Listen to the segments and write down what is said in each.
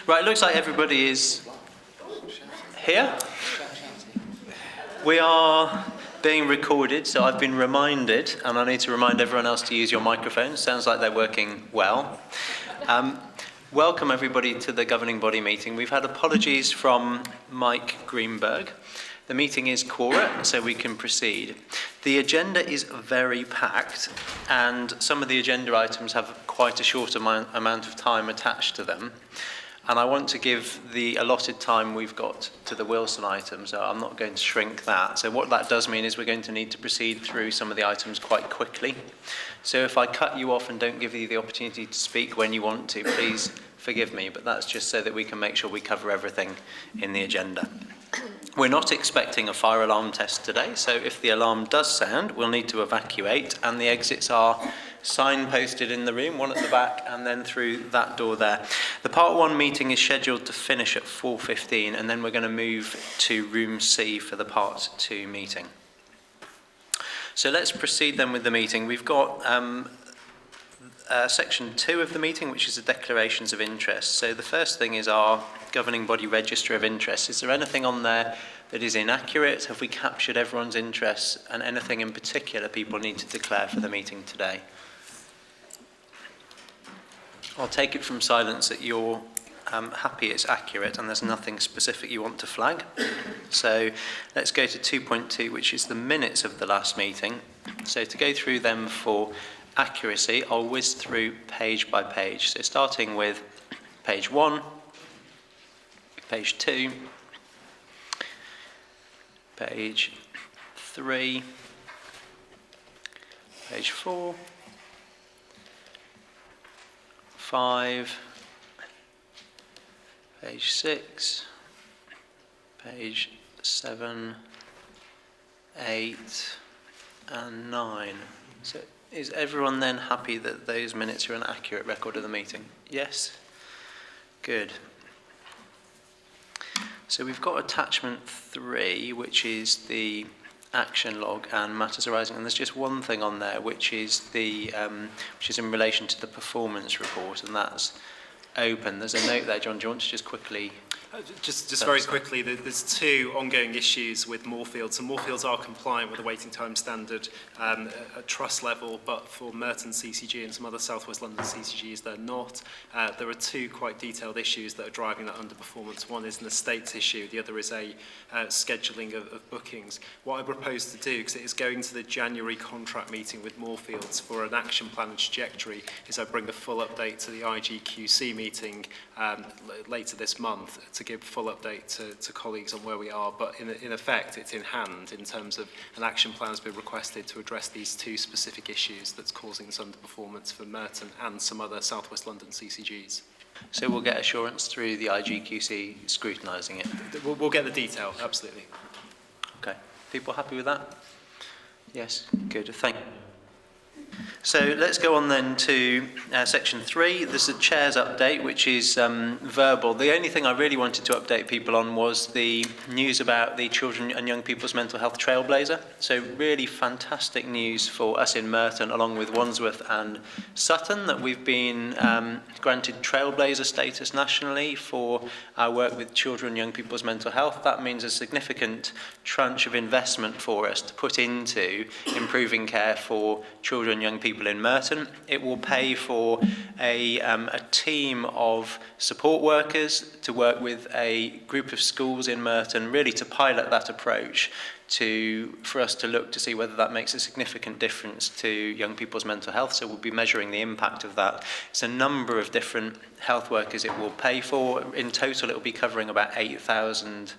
Right, it looks like everybody is here. We are being recorded, so I've been reminded, and I need to remind everyone else to use your microphones. Sounds like they're working well. Welcome everybody to the governing body meeting. We've had apologies from Mike Greenberg. The meeting is quorate, so we can proceed. The agenda is very packed, and some of the agenda items have quite a short amount of time attached to them. And I want to give the allotted time we've got to the Wilson item, so I'm not going to shrink that. So what that does mean is we're going to need to proceed through some of the items quite quickly. So if I cut you off and don't give you the opportunity to speak when you want to, please forgive me, but that's just so that we can make sure we cover everything in the agenda. We're not expecting a fire alarm test today, so if the alarm does sound, we'll need to evacuate, and the exits are signposted in the room, one at the back and then through that door there. The Part 1 meeting is scheduled to finish at 4:15, and then we're going to move to Room C for the Part 2 meeting. So let's proceed then with the meeting. We've got Section 2 of the meeting, which is the declarations of interest. So the first thing is our governing body register of interests. Is there anything on there that is inaccurate? Have we captured everyone's interests, and anything in particular people need to declare for the meeting today? I'll take it from silence that you're happy it's accurate and there's nothing specific you want to flag. So let's go to 2.2, which is the minutes of the last meeting. So to go through them for accuracy, I'll whiz through page by page. So starting with page 1, page 2, page 3, page 4, 5, page 6, page 7, 8, and 9. So is everyone then happy that those minutes are an accurate record of the meeting? Yes? Good. So we've got attachment 3, which is the action log and matters arising, and there's just one thing on there, which is in relation to the performance report, and that's open. There's a note there, John. Do you want to just quickly? Just very quickly, there's two ongoing issues with Moorfields. So Moorfields are compliant with the waiting time standard at trust level, but for Merton CCG and some other South West London CCGs, they're not. There are two quite detailed issues that are driving that underperformance. One is an estates issue, the other is a scheduling of bookings. What I propose to do, because it is going to the January contract meeting with Moorfields for an action plan and trajectory, is I bring a full update to the IGQC meeting later this month to give full update to colleagues on where we are, but in effect it's in hand in terms of an action plan has been requested to address these two specific issues that's causing this underperformance for Merton and some other South West London CCGs. So we'll get assurance through the IGQC scrutinising it? We'll get the detail, absolutely. Okay. People happy with that? Yes? Good. Thank you. So let's go on then to section 3. There's a chair's update, which is verbal. The only thing I really wanted to update people on was the news about the Children and Young People's Mental Health Trailblazer. So really fantastic news for us in Merton, along with Wandsworth and Sutton, that we've been granted Trailblazer status nationally for our work with children and young people's mental health. That means a significant tranche of investment for us to put into improving care for children and young people in Merton. It will pay for a team of support workers to work with a group of schools in Merton, really to pilot that approach for us to look to see whether that makes a significant difference to young people's mental health. So we'll be measuring the impact of that. It's a number of different health workers it will pay for. In total, it will be covering about 8,000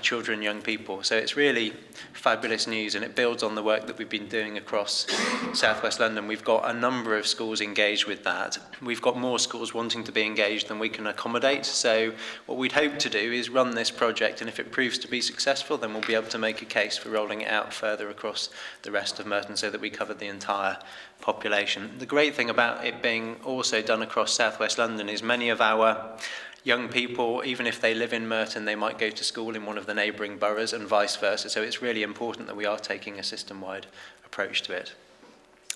children and young people. So it's really fabulous news, and it builds on the work that we've been doing across South West London. We've got a number of schools engaged with that. We've got more schools wanting to be engaged than we can accommodate. So what we'd hope to do is run this project, and if it proves to be successful, then we'll be able to make a case for rolling it out further across the rest of Merton so that we cover the entire population. The great thing about it being also done across South West London is many of our young people, even if they live in Merton, they might go to school in one of the neighbouring boroughs and vice versa. So it's really important that we are taking a system-wide approach to it.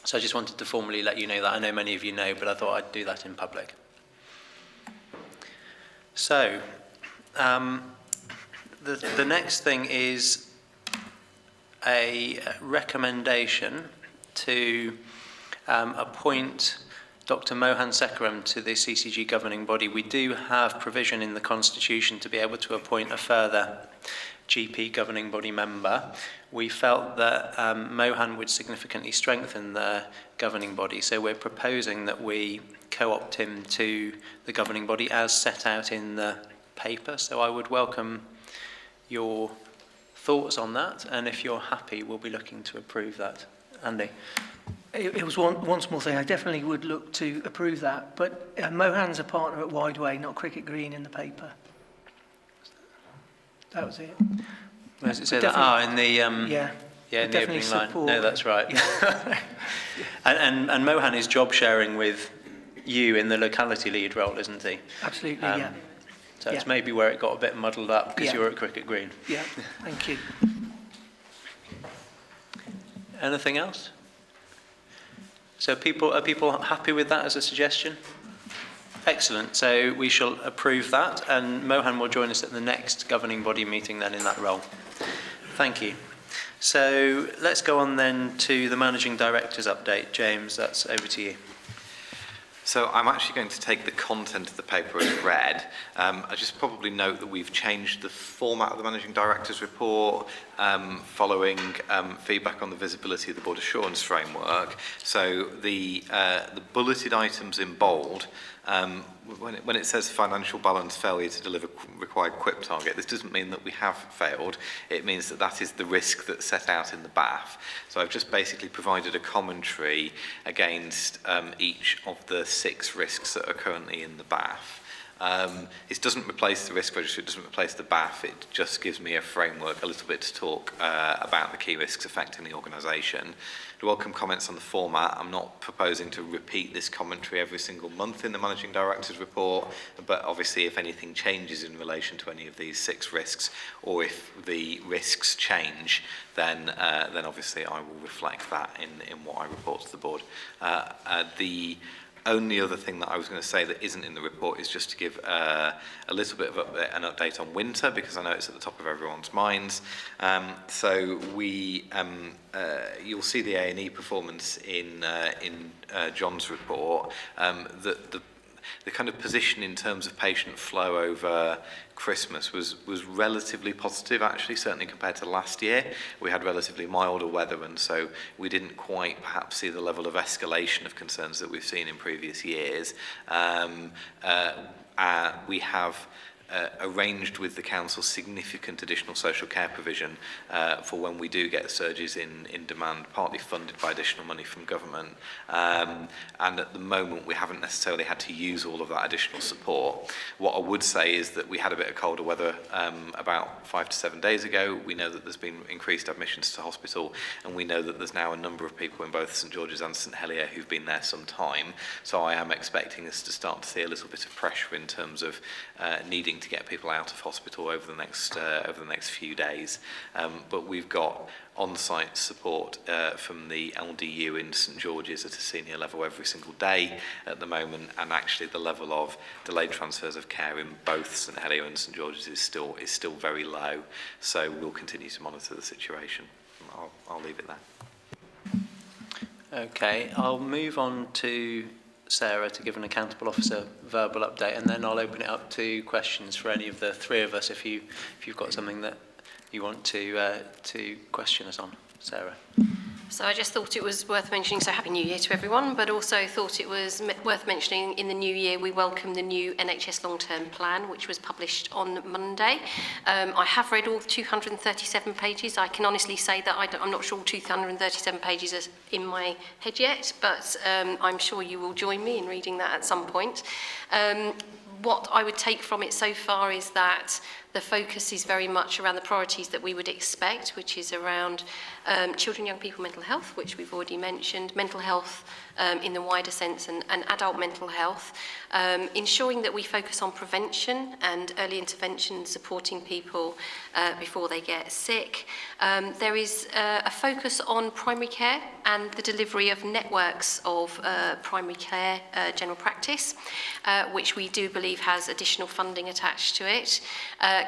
So I just wanted to formally let you know that. I know many of you know, but I thought I'd do that in public. So, the next thing is a recommendation to appoint Dr. Mohan Sekaram to the CCG governing body. We do have provision in the Constitution to be able to appoint a further GP governing body member. We felt that Mohan would significantly strengthen the governing body, so we're proposing that we co-opt him to the governing body as set out in the paper. So I would welcome your thoughts on that, and if you're happy, we'll be looking to approve that. Andy? It was one small thing. I definitely would look to approve that, but Mohan's a partner at Wideway, not Cricket Green in the paper. That was it. Where does it say that? In the yeah, in the opening line. Support. No, that's right. Yeah. and Mohan is job sharing with you in the locality lead role, isn't he? Absolutely, yeah. So it's maybe where it got a bit muddled up because Yeah. you're at Cricket Green. Yeah, thank you. Anything else? So are people happy with that as a suggestion? Excellent. So we shall approve that, and Mohan will join us at the next governing body meeting then in that role. Thank you. So let's go on then to the Managing Director's update. James, that's over to you. So I'm actually going to take the content of the paper as read. I just probably note that we've changed the format of the Managing Director's report following feedback on the visibility of the Board Assurance Framework. So the bulleted items in bold, when it says financial balance failure to deliver required QUIP target, this doesn't mean that we have failed. It means that that is the risk that's set out in the BAF. So I've just basically provided a commentary against each of the 6 risks that are currently in the BAF. It doesn't replace the risk register, it doesn't replace the BAF, it just gives me a framework, a little bit to talk about the key risks affecting the organisation. I welcome comments on the format. I'm not proposing to repeat this commentary every single month in the Managing Director's report, but obviously if anything changes in relation to any of these 6 risks, or if the risks change, then obviously I will reflect that in what I report to the board. The only other thing that I was going to say that isn't in the report is just to give a little bit of an update on winter, because I know it's at the top of everyone's minds. So you'll see the A&E performance in John's report. The kind of position in terms of patient flow over Christmas was relatively positive, actually, certainly compared to last year. We had relatively milder weather, and so we didn't quite perhaps see the level of escalation of concerns that we've seen in previous years. We have arranged with the council significant additional social care provision for when we do get surges in demand, partly funded by additional money from government. And at the moment, we haven't necessarily had to use all of that additional support. What I would say is that we had a bit of colder weather about 5 to 7 days ago. We know that there's been increased admissions to hospital, and we know that there's now a number of people in both St George's and St Helier who've been there some time. So I am expecting us to start to see a little bit of pressure in terms of needing to get people out of hospital over the next few days, but we've got on-site support from the LDU in St George's at a senior level every single day at the moment, and actually the level of delayed transfers of care in both St Helier and St George's is still very low. So we'll continue to monitor the situation. I'll leave it there. Okay, I'll move on to Sarah to give an accountable officer verbal update, and then I'll open it up to questions for any of the 3 of us if you've got something that you want to question us on. Sarah. So I just thought it was worth mentioning, so Happy New Year to everyone, but also thought it was worth mentioning in the new year we welcome the new NHS long-term plan, which was published on Monday. I have read all 237 pages. I can honestly say that I'm not sure 237 pages are in my head yet, but I'm sure you will join me in reading that at some point. What I would take from it so far is that The focus is very much around the priorities that we would expect, which is around children, young people, mental health, which we've already mentioned, mental health in the wider sense, and adult mental health, ensuring that we focus on prevention and early intervention, supporting people before they get sick. There is a focus on primary care and the delivery of networks of primary care general practice, which we do believe has additional funding attached to it.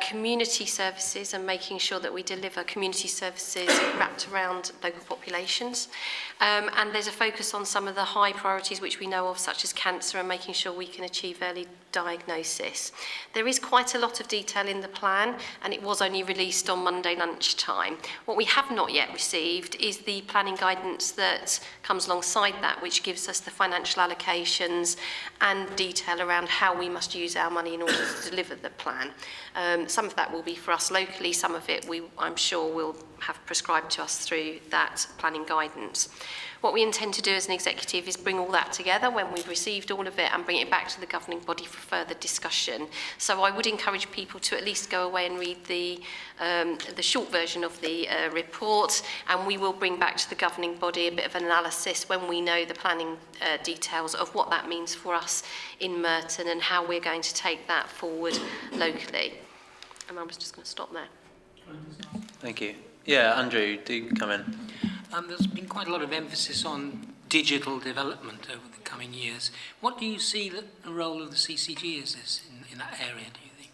Community services and making sure that we deliver community services wrapped around local populations. And there's a focus on some of the high priorities which we know of, such as cancer, and making sure we can achieve early diagnosis. There is quite a lot of detail in the plan, and it was only released on Monday lunchtime. What we have not yet received is the planning guidance that comes alongside that, which gives us the financial allocations and detail around how we must use our money in order to deliver the plan. Some of that will be for us locally, some of it I'm sure will have prescribed to us through that planning guidance. What we intend to do as an executive is bring all that together when we've received all of it and bring it back to the governing body for further discussion. So I would encourage people to at least go away and read the short version of the report, and we will bring back to the governing body a bit of an analysis when we know the planning details of what that means for us in Merton and how we're going to take that forward locally. And I was just going to stop there. Thank you. Yeah, Andrew, do come in. There's been quite a lot of emphasis on digital development over the coming years. What do you see that the role of the CCG is in that area, do you think?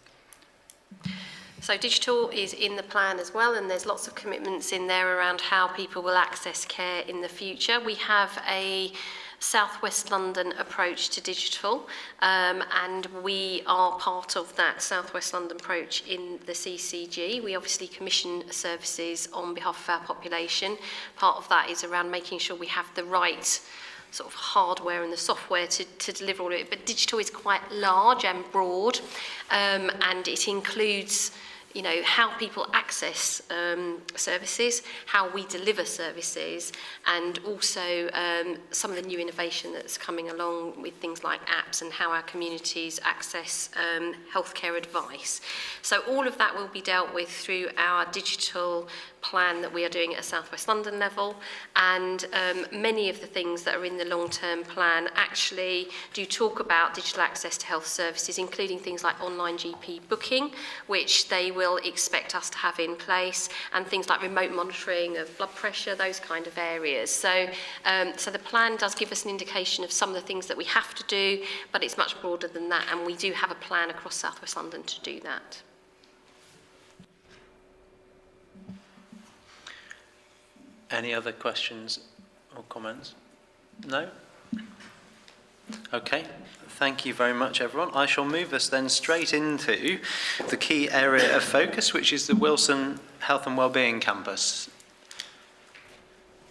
So digital is in the plan as well, and there's lots of commitments in there around how people will access care in the future. We have a South West London approach to digital, and we are part of that South West London approach in the CCG. We obviously commission services on behalf of our population. Part of that is around making sure we have the right sort of hardware and the software to deliver all of it, but digital is quite large and broad, and it includes how people access services, how we deliver services, and also some of the new innovation that's coming along with things like apps and how our communities access healthcare advice. So all of that will be dealt with through our digital plan that we are doing at a South West London level, and many of the things that are in the long-term plan actually do talk about digital access to health services, including things like online GP booking, which they will expect us to have in place, and things like remote monitoring of blood pressure, those kind of areas. So, so the plan does give us an indication of some of the things that we have to do, but it's much broader than that, and we do have a plan across South West London to do that. Any other questions or comments? No? Okay, thank you very much, everyone. I shall move us then straight into the key area of focus, which is the Wilson Health and Wellbeing Campus.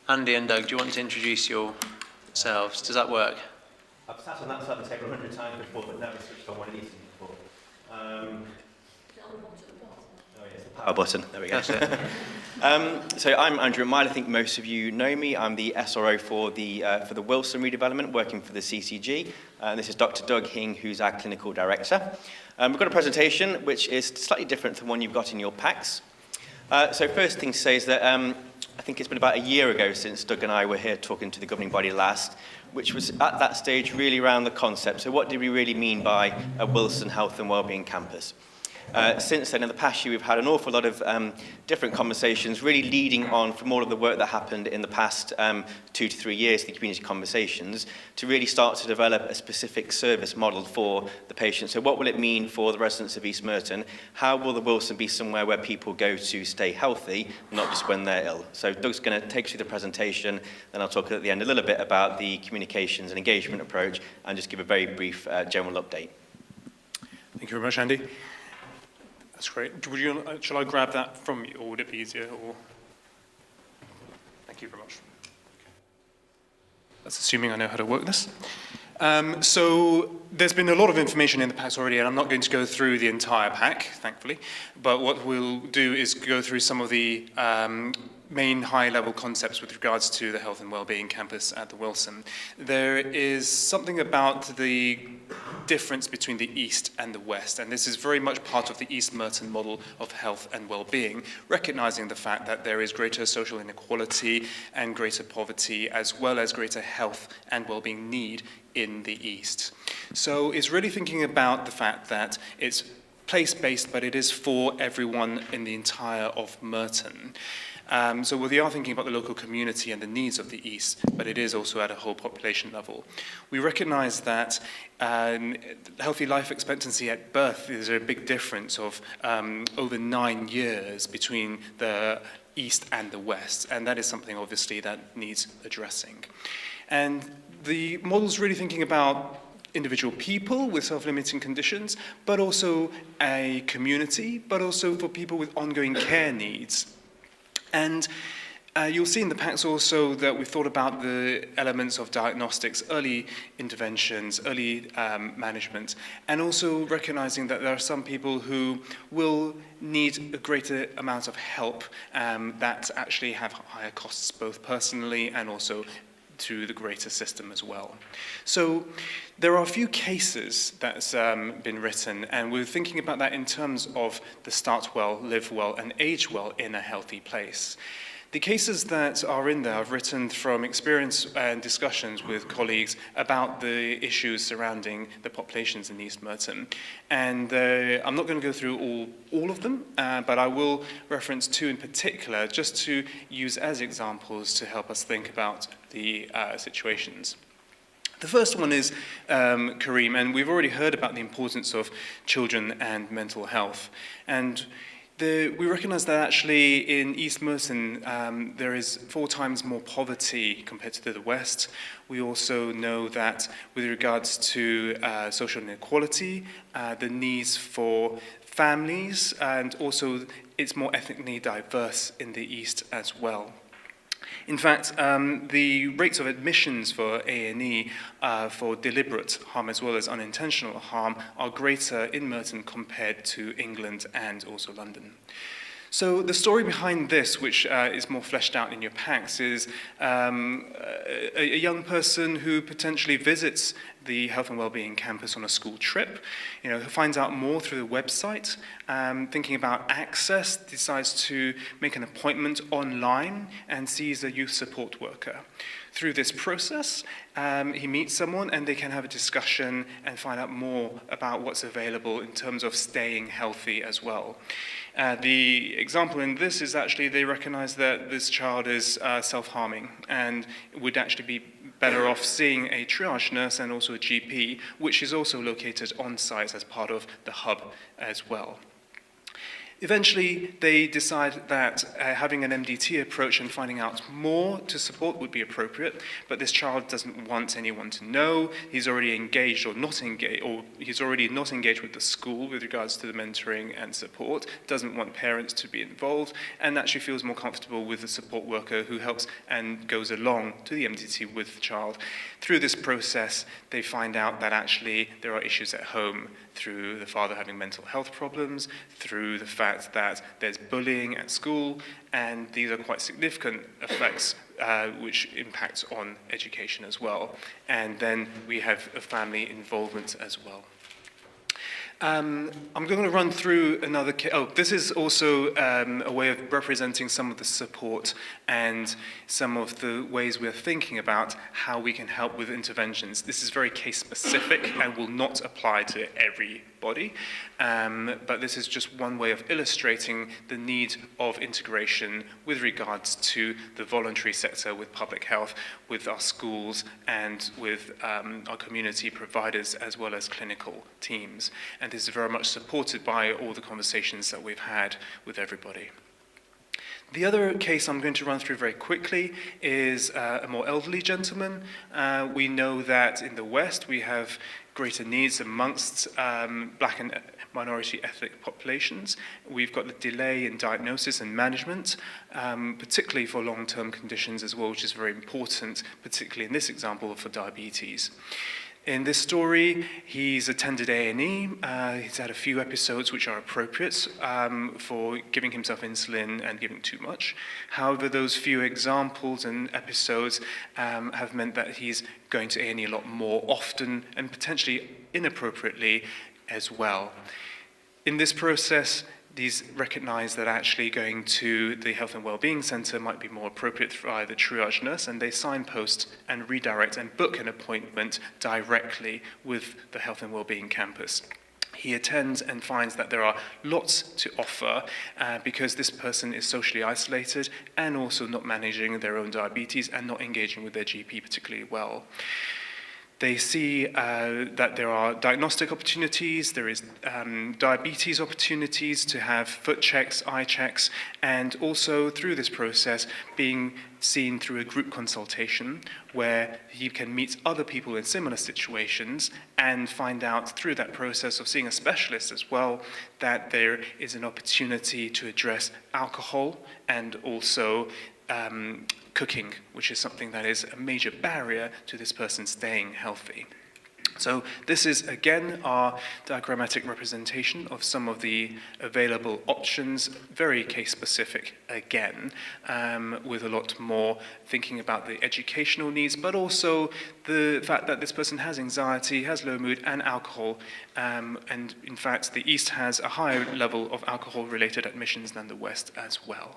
Andy and Doug, do you want to introduce yourselves? Does that work? I've sat on that side of the table 100 times before, but never switched on one of these things before. Oh yes, the power button. There we go. That's it. So I'm Andrew Mile. I think most of you know me. I'm the SRO for the Wilson redevelopment, working for the CCG. And this is Dr. Doug Hing, who's our clinical director. We've got a presentation which is slightly different from one you've got in your packs. So first thing to say is that I think it's been about a year ago since Doug and I were here talking to the governing body last, which was at that stage really around the concept. So what did we really mean by a Wilson Health and Wellbeing Campus? Since then, in the past year, we've had an awful lot of different conversations, really leading on from all of the work that happened in the past 2 to 3 years, the community conversations, to really start to develop a specific service model for the patient. So what will it mean for the residents of East Merton? How will the Wilson be somewhere where people go to stay healthy, not just when they're ill? So Doug's going to take you through the presentation, then I'll talk at the end a little bit about the communications and engagement approach, and just give a very brief general update. Thank you very much, Andy. That's great. Shall I grab that from you, or would it be easier? Or thank you very much. That's assuming I know how to work this. So there's been a lot of information in the packs already, and I'm not going to go through the entire pack, thankfully. But what we'll do is go through some of the main high-level concepts with regards to the Health and Wellbeing Campus at the Wilson. There is something about the difference between the East and the West, and this is very much part of the East Merton model of health and well-being, recognizing the fact that there is greater social inequality and greater poverty, as well as greater health and well-being need in the East. So it's really thinking about the fact that it's place-based, but it is for everyone in the entire of Merton. So we are thinking about the local community and the needs of the East, but it is also at a whole population level. We recognise that healthy life expectancy at birth is a big difference of over 9 years between the East and the West, and that is something obviously that needs addressing. And the model's really thinking about individual people with self-limiting conditions, but also a community, but also for people with ongoing care needs. And you'll see in the packs also that we've thought about the elements of diagnostics, early interventions, early management, and also recognizing that there are some people who will need a greater amount of help that actually have higher costs, both personally and also to the greater system as well. So there are a few cases that's been written, and we're thinking about that in terms of the start well, live well, and age well in a healthy place. The cases that are in there I've written from experience and discussions with colleagues about the issues surrounding the populations in East Merton. And I'm not going to go through all of them, but I will reference two in particular just to use as examples to help us think about the situations. The first one is Kareem, and we've already heard about the importance of children and mental health. And we recognise that actually in East Merton there is 4 times more poverty compared to the West. We also know that with regards to social inequality, the needs for families, and also it's more ethnically diverse in the East as well. In fact, the rates of admissions for A&E for deliberate harm as well as unintentional harm are greater in Merton compared to England and also London. So the story behind this, which is more fleshed out in your packs, is a young person who potentially visits the Health and Wellbeing Campus on a school trip, who finds out more through the website, thinking about access, decides to make an appointment online and sees a youth support worker. Through this process, he meets someone and they can have a discussion and find out more about what's available in terms of staying healthy as well. The example in this is actually they recognize that this child is self-harming and would actually be better off seeing a triage nurse and also a GP, which is also located on site as part of the hub as well. Eventually, they decide that having an MDT approach and finding out more to support would be appropriate, but this child doesn't want anyone to know. He's already engaged or not engaged, or he's already not engaged with the school with regards to the mentoring and support, doesn't want parents to be involved, and actually feels more comfortable with the support worker who helps and goes along to the MDT with the child. Through this process, they find out that actually there are issues at home through the father having mental health problems, through the fact that there's bullying at school, and these are quite significant effects which impact on education as well. And then we have a family involvement as well. I'm going to run through another case. This is also a way of representing some of the support and some of the ways we're thinking about how we can help with interventions. This is very case specific and will not apply to everybody, but this is just one way of illustrating the need of integration with regards to the voluntary sector with public health, with our schools and with our community providers as well as clinical teams. And this is very much supported by all the conversations that we've had with everybody. The other case I'm going to run through very quickly is a more elderly gentleman. We know that in the West we have greater needs amongst black and minority ethnic populations. We've got the delay in diagnosis and management, particularly for long-term conditions as well, which is very important, particularly in this example for diabetes. In this story, he's attended A&E. He's had a few episodes which are appropriate for giving himself insulin and giving too much. However, those few examples and episodes have meant that he's going to A&E a lot more often and potentially inappropriately as well. In this process, these recognise that actually going to the Health and Wellbeing Centre might be more appropriate via the triage nurse, and they signpost and redirect and book an appointment directly with the Health and Wellbeing campus. He attends and finds that there are lots to offer because this person is socially isolated and also not managing their own diabetes and not engaging with their GP particularly well. They see that there are diagnostic opportunities, there is diabetes opportunities to have foot checks, eye checks, and also through this process being seen through a group consultation where he can meet other people in similar situations and find out through that process of seeing a specialist as well that there is an opportunity to address alcohol and also cooking, which is something that is a major barrier to this person staying healthy. So this is, again, our diagrammatic representation of some of the available options, very case-specific again, with a lot more thinking about the educational needs, but also the fact that this person has anxiety, has low mood, and alcohol. And in fact, the East has a higher level of alcohol-related admissions than the West as well.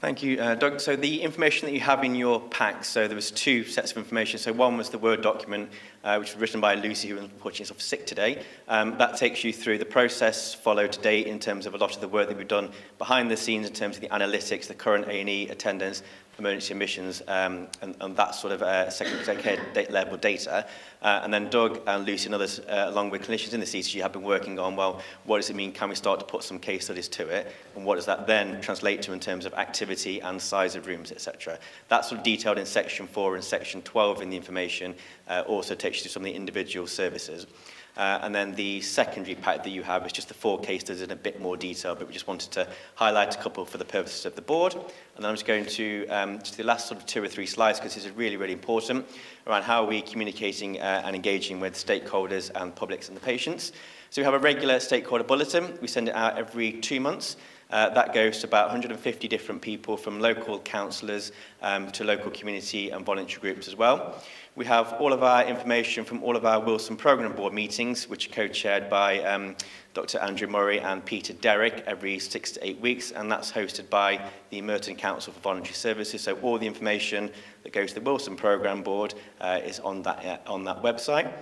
Thank you, Doug. So the information that you have in your pack, so there was two sets of information. So one was the Word document, which was written by Lucy, who unfortunately is off sick today. That takes you through the process followed to date in terms of a lot of the work that we've done behind the scenes in terms of the analytics, the current A&E attendance, emergency admissions, and that sort of secondary care level data. And then Doug and Lucy and others, along with clinicians in the CCG, have been working on, well, what does it mean? Can we start to put some case studies to it? And what does that then translate to in terms of activity and size of rooms, etc.? That's sort of detailed in section 4 and section 12 in the information, also takes you to some of the individual services. And then the secondary pack that you have is just the 4 case studies in a bit more detail, but we just wanted to highlight a couple for the purposes of the board. And then I'm just going to the last sort of 2 or 3 slides, because this is really, really important, around how we're communicating and engaging with stakeholders and publics and the patients. So we have a regular stakeholder bulletin. We send it out every 2 months. That goes to about 150 different people, from local councillors to local community and voluntary groups as well. We have all of our information from all of our Wilson Programme Board meetings, which are co-chaired by Dr. Andrew Murray and Peter Derrick every 6 to 8 weeks, and that's hosted by the Merton Council for Voluntary Services. So all the information that goes to the Wilson Programme Board is on that website.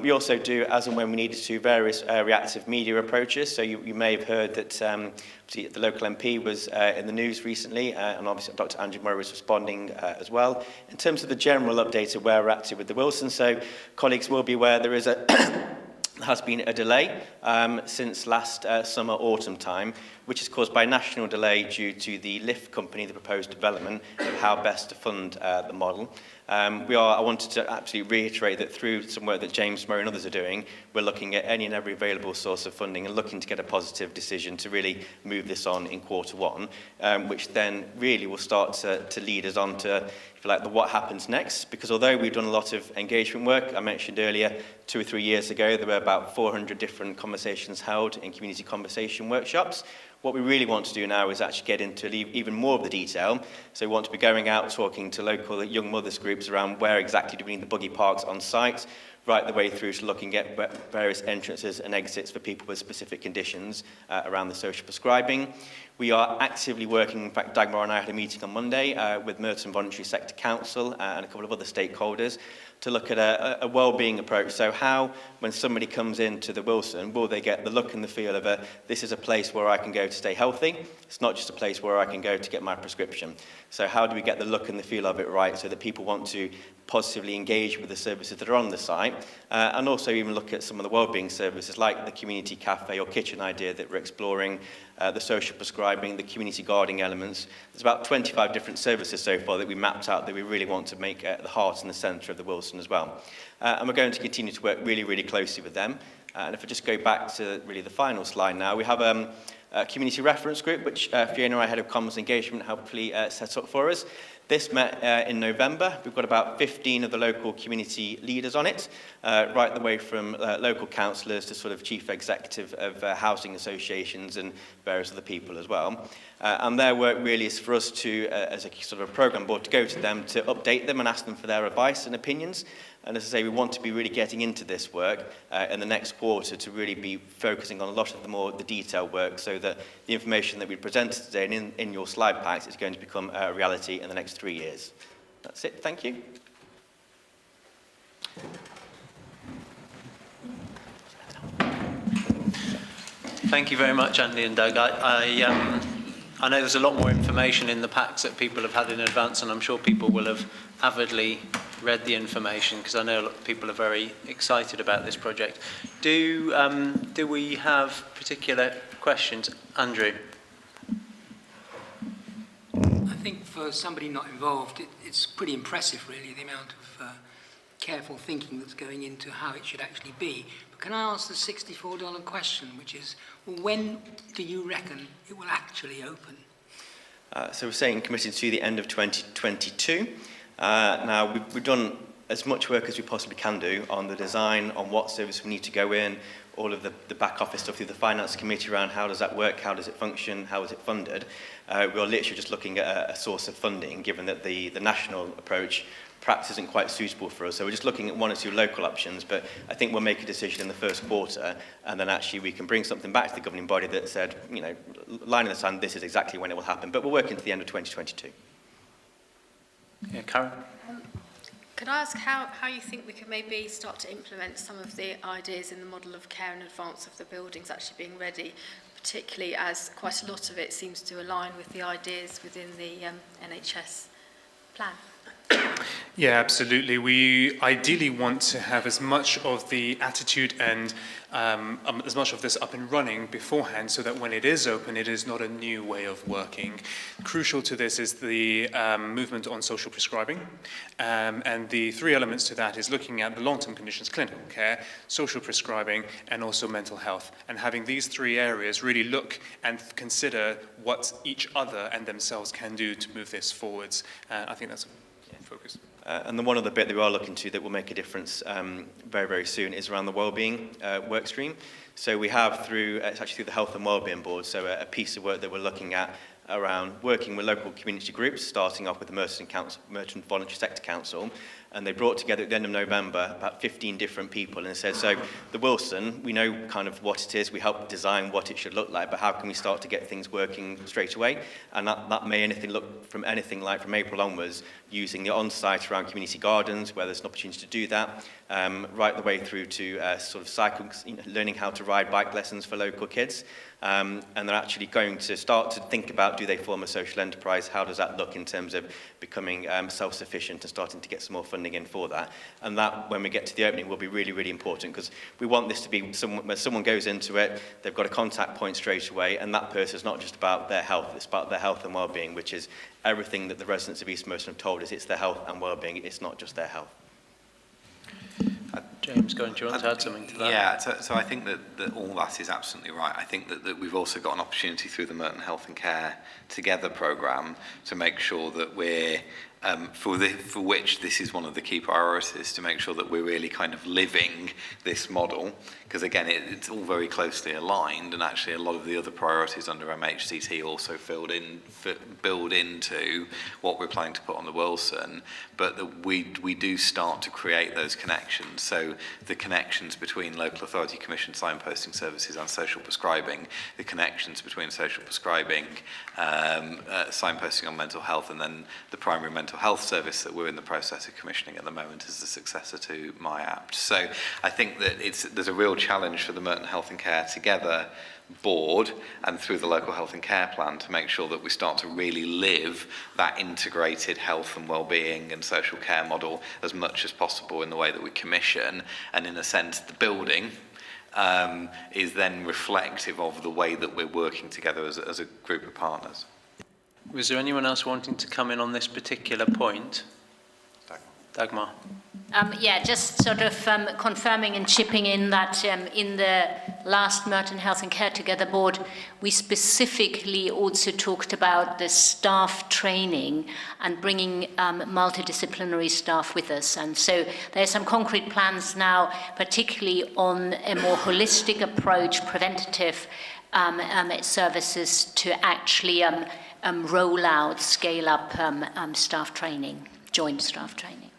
We also do, as and when we needed to, various reactive media approaches. So you may have heard that the local MP was in the news recently, and obviously Dr. Andrew Murray was responding as well. In terms of the general update of where we're at with the Wilson, so colleagues will be aware there is has been a delay since last summer, autumn time, which is caused by a national delay due to the lift company, the proposed development of how best to fund the model. I wanted to absolutely reiterate that through some work that James Murray and others are doing, we're looking at any and every available source of funding and looking to get a positive decision to really move this on in Q1, which then really will start to lead us on to, if you like, what happens next. Because although we've done a lot of engagement work, I mentioned earlier, 2 or 3 years ago, there were about 400 different conversations held in community conversation workshops. What we really want to do now is actually get into even more of the detail. So we want to be going out talking to local young mothers groups around where exactly do we need the buggy parks on site, right the way through to looking at various entrances and exits for people with specific conditions around the social prescribing. We are actively working, in fact, Dagmar and I had a meeting on Monday with Merton Voluntary Sector Council and a couple of other stakeholders to look at a well-being approach. So how, when somebody comes into the Wilson, will they get the look and the feel of this is a place where I can go to stay healthy? It's not just a place where I can go to get my prescription. So how do we get the look and the feel of it right so that people want to positively engage with the services that are on the site, and also even look at some of the wellbeing services like the community cafe or kitchen idea that we're exploring, the social prescribing, the community guarding elements. There's about 25 different services so far that we mapped out that we really want to make the heart and the centre of the Wilson as well. And we're going to continue to work really, really closely with them. And if I just go back to really the final slide now, we have a community reference group, which Fiona, our head of comms engagement, helpfully set up for us. This met in November. We've got about 15 of the local community leaders on it, right the way from local councillors to sort of chief executive of housing associations and various other people as well. And their work really is for us to, as a sort of a programme board, to go to them to update them and ask them for their advice and opinions. And as I say, we want to be really getting into this work in the next quarter to really be focusing on a lot of the detailed work, so that the information that we presented today and in your slide packs is going to become a reality in the next 3 years. That's it. Thank you. Thank you very much, Andy and Doug. I know there's a lot more information in the packs that people have had in advance, and I'm sure people will have avidly read the information, because I know a lot of people are very excited about this project. Do we have particular questions? Andrew? I think for somebody not involved, it's pretty impressive, really, the amount of careful thinking that's going into how it should actually be. But can I ask the $64 question, which is, well, when do you reckon it will actually open? So we're saying committed to the end of 2022. Now, we've done as much work as we possibly can do on the design, on what service we need to go in, all of the back office stuff through the finance committee around how does that work, how does it function, how is it funded. We're literally just looking at a source of funding, given that the national approach perhaps isn't quite suitable for us. So we're just looking at one or two local options, but I think we'll make a decision in the first quarter, and then actually we can bring something back to the governing body that said, you know, line in the sand, this is exactly when it will happen. But we're working to the end of 2022. Yeah, Karen? Could I ask how you think we could maybe start to implement some of the ideas in the model of care in advance of the buildings actually being ready, particularly as quite a lot of it seems to align with the ideas within the NHS plan? Yeah, absolutely. We ideally want to have as much of the attitude and as much of this up and running beforehand, so that when it is open, it is not a new way of working. Crucial to this is the movement on social prescribing, and the three elements to that is looking at the long-term conditions, clinical care, social prescribing, and also mental health. And having these three areas really look and consider what each other and themselves can do to move this forwards. I think that's a focus. And the one other bit that we are looking to that will make a difference very, very soon is around the wellbeing work stream. So we have it's actually through the Health and Wellbeing Board, so a piece of work that we're looking at around working with local community groups, starting off with the Merton Voluntary Sector Council, and they brought together at the end of November about 15 different people and said, so the Wilson, we know kind of what it is, we help design what it should look like, but how can we start to get things working straight away? And that may look from anything like from April onwards, using the on-site around community gardens, where there's an opportunity to do that, right the way through to sort of cycles, learning how to ride bike lessons for local kids. And they're actually going to start to think about, do they form a social enterprise? How does that look in terms of becoming self-sufficient and starting to get some more funding in for that? And that, when we get to the opening, will be really, really important, because we want this to be when someone goes into it, they've got a contact point straight away, and that person is not just about their health, it's about their health and well-being, which is everything that the residents of East Merton have told us. It's their health and well-being, it's not just their health. James, do you want to add something to that? Yeah, so I think that all that is absolutely right. I think that we've also got an opportunity through the Merton Health and Care Together programme to make sure that we're, for which this is one of the key priorities, to make sure that we're really kind of living this model, because again, it's all very closely aligned, and actually a lot of the other priorities under MHCT also build into what we're planning to put on the Wilson, but that we do start to create those connections. So the connections between local authority commission signposting services and social prescribing, the connections between social prescribing, signposting on mental health, and then the primary mental health service that we're in the process of commissioning at the moment as the successor to MyApt. So I think that there's a real challenge for the Merton Health and Care Together board and through the local health and care plan to make sure that we start to really live that integrated health and well-being and social care model as much as possible in the way that we commission, and in a sense the building is then reflective of the way that we're working together as a group of partners. Was there anyone else wanting to come in on this particular point? Dagmar. Yeah, just sort of confirming and chipping in that in the last Merton Health and Care Together board, we specifically also talked about the staff training and bringing multidisciplinary staff with us. And so there are some concrete plans now, particularly on a more holistic approach, preventative services to actually roll out, scale up staff training, joint staff training.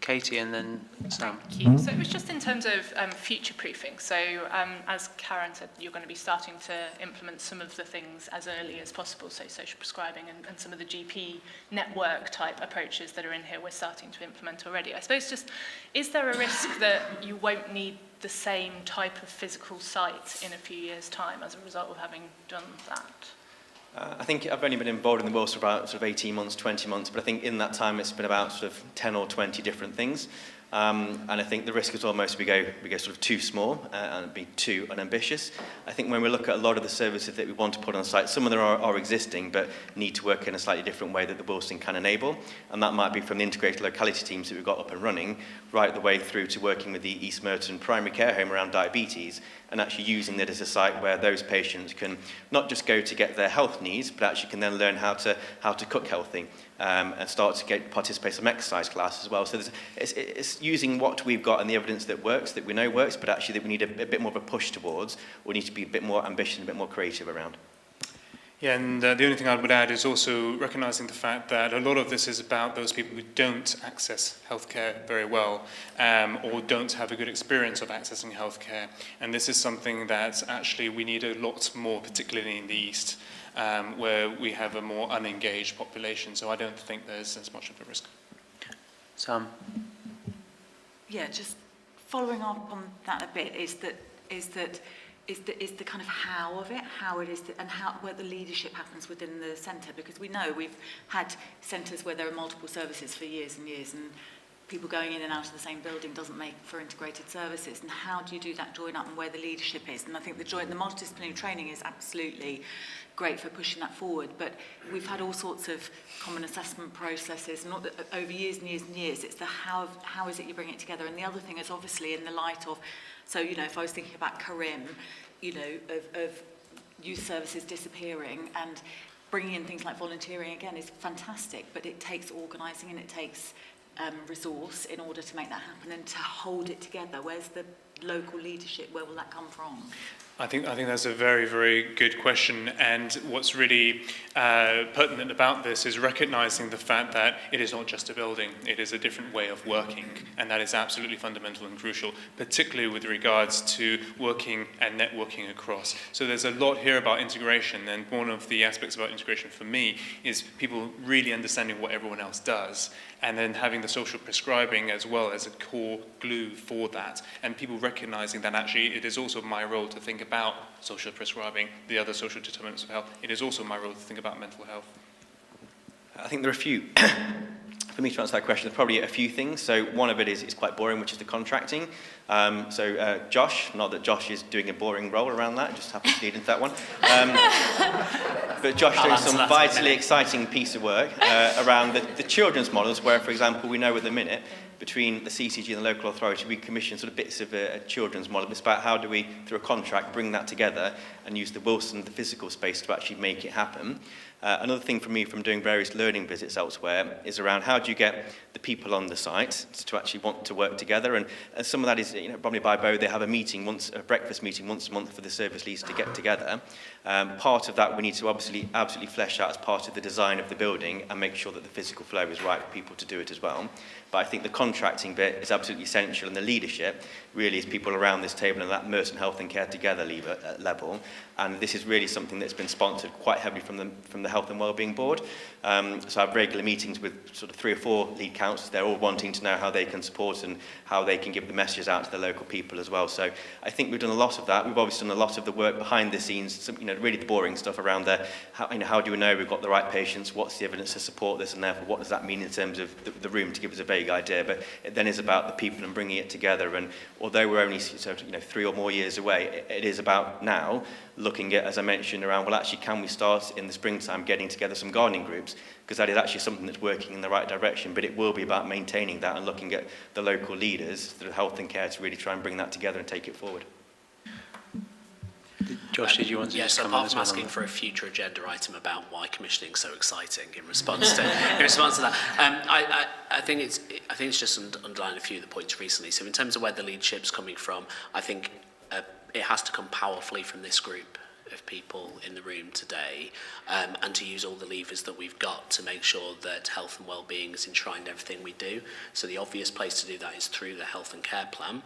Katie and then Sam. Thank you. So it was just in terms of future-proofing. So as Karen said, you're going to be starting to implement some of the things as early as possible, so social prescribing and some of the GP network type approaches that are in here we're starting to implement already. I suppose just, is there a risk that you won't need the same type of physical site in a few years' time as a result of having done that? I think I've only been involved in the Wilson for about sort of 18 months, 20 months, but I think in that time it's been about sort of 10 or 20 different things. And I think the risk is almost we go sort of too small and be too unambitious. I think when we look at a lot of the services that we want to put on site, some of them are existing but need to work in a slightly different way that the Wilson can enable. And that might be from the integrated locality teams that we've got up and running, right the way through to working with the East Merton primary care home around diabetes, and actually using it as a site where those patients can not just go to get their health needs, but actually can then learn how to cook healthy and start to participate in some exercise classes as well. So it's using what we've got and the evidence that works, that we know works, but actually that we need a bit more of a push towards, or need to be a bit more ambitious and a bit more creative around. Yeah, and the only thing I would add is also recognising the fact that a lot of this is about those people who don't access healthcare very well or don't have a good experience of accessing healthcare. And this is something that actually we need a lot more, particularly in the East, where we have a more unengaged population. So I don't think there's as much of a risk. Sam? Yeah, just following up on that a bit is the kind of how of it, how it is, and where the leadership happens within the centre, because we know we've had centres where there are multiple services for years and years, and people going in and out of the same building doesn't make for integrated services. And how do you do that join up and where the leadership is? And I think the multidisciplinary training is absolutely great for pushing that forward, but we've had all sorts of common assessment processes and over years and years and years. It's the how is it you bring it together. And the other thing is obviously in the light of, so if I was thinking about Karim, of youth services disappearing, and bringing in things like volunteering again is fantastic, but it takes organising and it takes resource in order to make that happen and to hold it together. Where's the local leadership? Where will that come from? I think that's a very, very good question, and what's really pertinent about this is recognising the fact that it is not just a building, it is a different way of working, and that is absolutely fundamental and crucial, particularly with regards to working and networking across. So there's a lot here about integration, and one of the aspects about integration for me is people really understanding what everyone else does, and then having the social prescribing as well as a core glue for that, and people recognising that actually it is also my role to think about social prescribing, the other social determinants of health. It is also my role to think about mental health. I think there are a few, for me to answer that question, there's probably a few things. So one of it is quite boring, which is the contracting. Josh, not that Josh is doing a boring role around that, just happens to lead into that one. But Josh doing some vitally exciting piece of work around the children's models, where, for example, we know at the minute, between the CCG and the local authority, we commission sort of bits of a children's model. It's about how do we, through a contract, bring that together and use the Wilson, the physical space, to actually make it happen. Another thing for me from doing various learning visits elsewhere is around how do you get the people on the site to actually want to work together, and some of that is, probably by Bow, they have a breakfast meeting once a month for the service leads to get together. Part of that we need to absolutely flesh out as part of the design of the building and make sure that the physical flow is right for people to do it as well. But I think the contracting bit is absolutely essential, and the leadership really is people around this table and that Merton Health and Care Together level. And this is really something that's been sponsored quite heavily from the Health and Wellbeing Board. So I have regular meetings with sort of 3 or 4 lead councillors. They're all wanting to know how they can support and how they can give the messages out to the local people as well. So I think we've done a lot of that. We've obviously done a lot of the work behind the scenes, really the boring stuff around how do we know we've got the right patients, what's the evidence to support this, and therefore what does that mean in terms of the room, to give us a vague idea. But it then is about the people and bringing it together. And although we're only 3 or more years away, it is about now looking at, as I mentioned, around, well, actually, can we start in the springtime getting together some gardening groups? because that is actually something that's working in the right direction, but it will be about maintaining that and looking at the local leaders, the health and care, to really try and bring that together and take it forward. Josh, did you want to just come in apart as from well? asking for a future agenda item about why commissioning is so exciting in response to that, I think it's just underlined a few of the points recently. So in terms of where the leadership's coming from, I think it has to come powerfully from this group of people in the room today, and to use all the levers that we've got to make sure that health and well-being is enshrined in everything we do. So the obvious place to do that is through the health and care plan.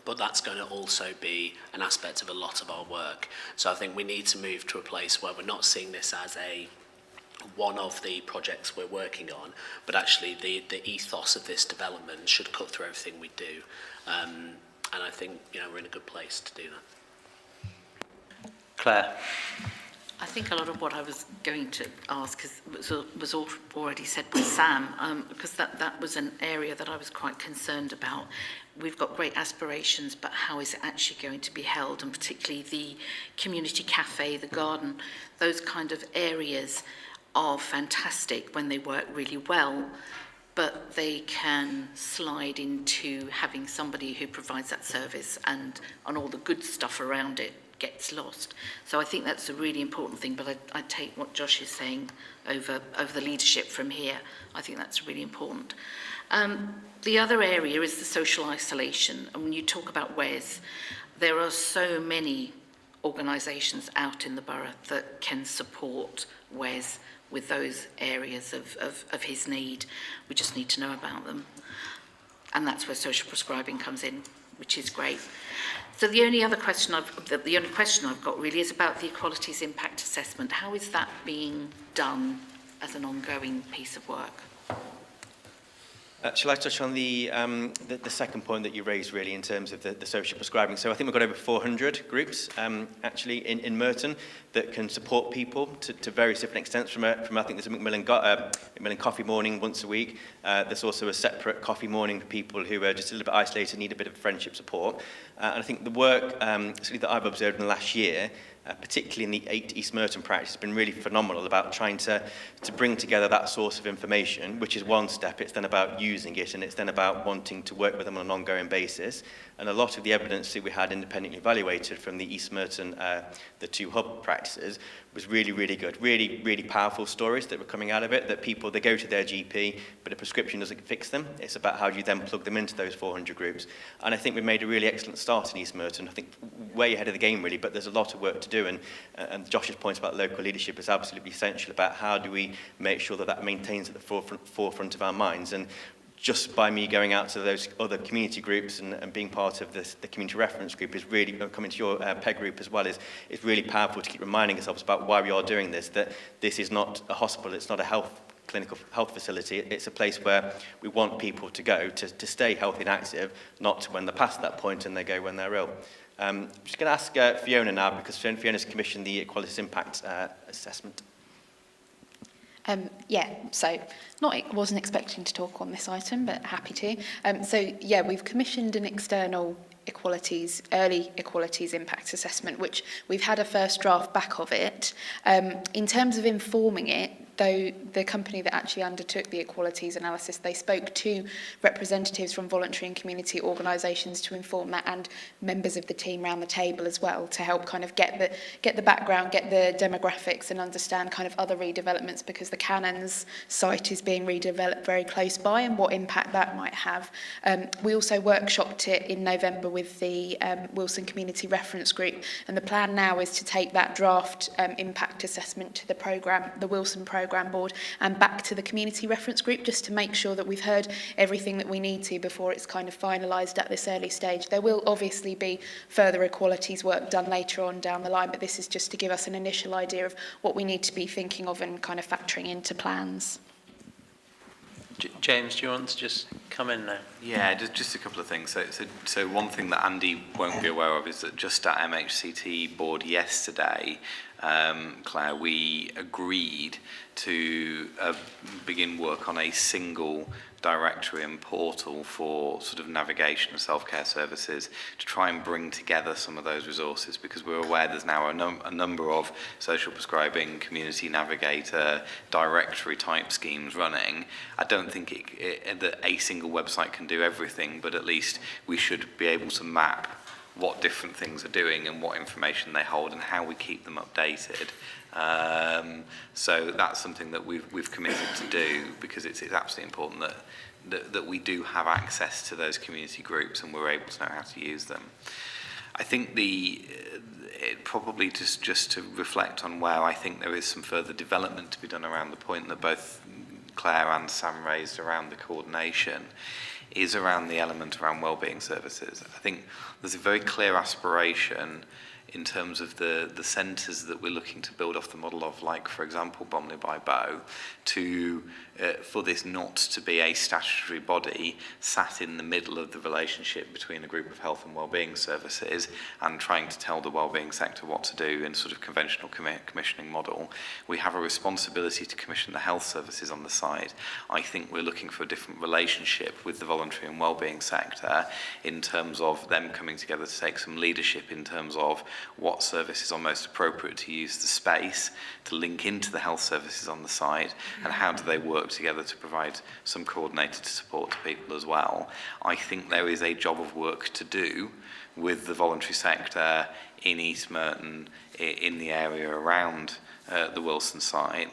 But that's going to also be an aspect of a lot of our work. So I think we need to move to a place where we're not seeing this as one of the projects we're working on, but actually the ethos of this development should cut through everything we do. And I think we're in a good place to do that. Claire. I think a lot of what I was going to ask was already said by Sam, because that was an area that I was quite concerned about. We've got great aspirations, but how is it actually going to be held? And particularly the community cafe, the garden, those kind of areas are fantastic when they work really well, but they can slide into having somebody who provides that service, and all the good stuff around it gets lost. So I think that's a really important thing, but I take what Josh is saying over the leadership from here. I think that's really important. The other area is the social isolation. And when you talk about WES, there are so many organisations out in the borough that can support WES with those areas of his need. We just need to know about them. And that's where social prescribing comes in, which is great. So the only question I've got really is about the equalities impact assessment. How is that being done as an ongoing piece of work? Shall I touch on the second point that you raised, really, in terms of the social prescribing? So I think we've got over 400 groups, actually, in Merton that can support people to various different extents. From I think there's a Macmillan coffee morning once a week. There's also a separate coffee morning for people who are just a little bit isolated, need a bit of friendship support. And I think the work, certainly that I've observed in the last year, particularly in the 8 East Merton practice, has been really phenomenal about trying to bring together that source of information, which is one step. It's then about using it, and it's then about wanting to work with them on an ongoing basis. And a lot of the evidence that we had independently evaluated from the East Merton, the 2 hub practices, was really, really good. Really, really powerful stories that were coming out of it, that people, they go to their GP, but a prescription doesn't fix them. It's about how do you then plug them into those 400 groups. And I think we've made a really excellent start in East Merton. I think way ahead of the game, really, but there's a lot of work to do. And Josh's point about local leadership is absolutely essential about how do we make sure that maintains at the forefront of our minds. And just by me going out to those other community groups and being part of the community reference group is really, coming to your PEG group as well, is really powerful to keep reminding ourselves about why we are doing this, that this is not a hospital, it's not a clinical health facility, it's a place where we want people to go to stay healthy and active, not when they're past that point and they go when they're ill. I'm just going to ask Fiona now, because Fiona's commissioned the Equalities Impact Assessment. Wasn't expecting to talk on this item, but happy to. We've commissioned an external early equalities impact assessment, which we've had a first draft back of it. In terms of informing it, though, the company that actually undertook the equalities analysis, they spoke to representatives from voluntary and community organisations to inform that, and members of the team around the table as well, to help kind of get the background, get the demographics, and understand kind of other redevelopments, because the Cannons site is being redeveloped very close by, and what impact that might have. We also workshopped it in November with the Wilson Community Reference Group, and the plan now is to take that draft impact assessment to the Wilson programme board and back to the community reference group, just to make sure that we've heard everything that we need to before it's kind of finalised at this early stage. There will obviously be further equalities work done later on down the line, but this is just to give us an initial idea of what we need to be thinking of and kind of factoring into plans. James, do you want to just come in now? Yeah, just a couple of things. So one thing that Andy won't be aware of is that just at MHCT board yesterday, Claire, we agreed to begin work on a single directory and portal for sort of navigation of self-care services to try and bring together some of those resources, because we're aware there's now a number of social prescribing, community navigator, directory type schemes running. I don't think that a single website can do everything, but at least we should be able to map what different things are doing and what information they hold and how we keep them updated. So that's something that we've committed to do, because it's absolutely important that we do have access to those community groups and we're able to know how to use them. I think probably just to reflect on where I think there is some further development to be done around the point that both Claire and Sam raised around the coordination, is around the element around wellbeing services. I think there's a very clear aspiration in terms of the centres that we're looking to build off the model of, like, for example, Bromley by Bow, for this not to be a statutory body sat in the middle of the relationship between a group of health and wellbeing services and trying to tell the wellbeing sector what to do in a sort of conventional commissioning model. We have a responsibility to commission the health services on the side. I think we're looking for a different relationship with the voluntary and wellbeing sector in terms of them coming together to take some leadership in terms of what services are most appropriate to use the space to link into the health services on the side, and how do they work together to provide some coordinated support to people as well. I think there is a job of work to do with the voluntary sector in East Merton, in the area around the Wilson site,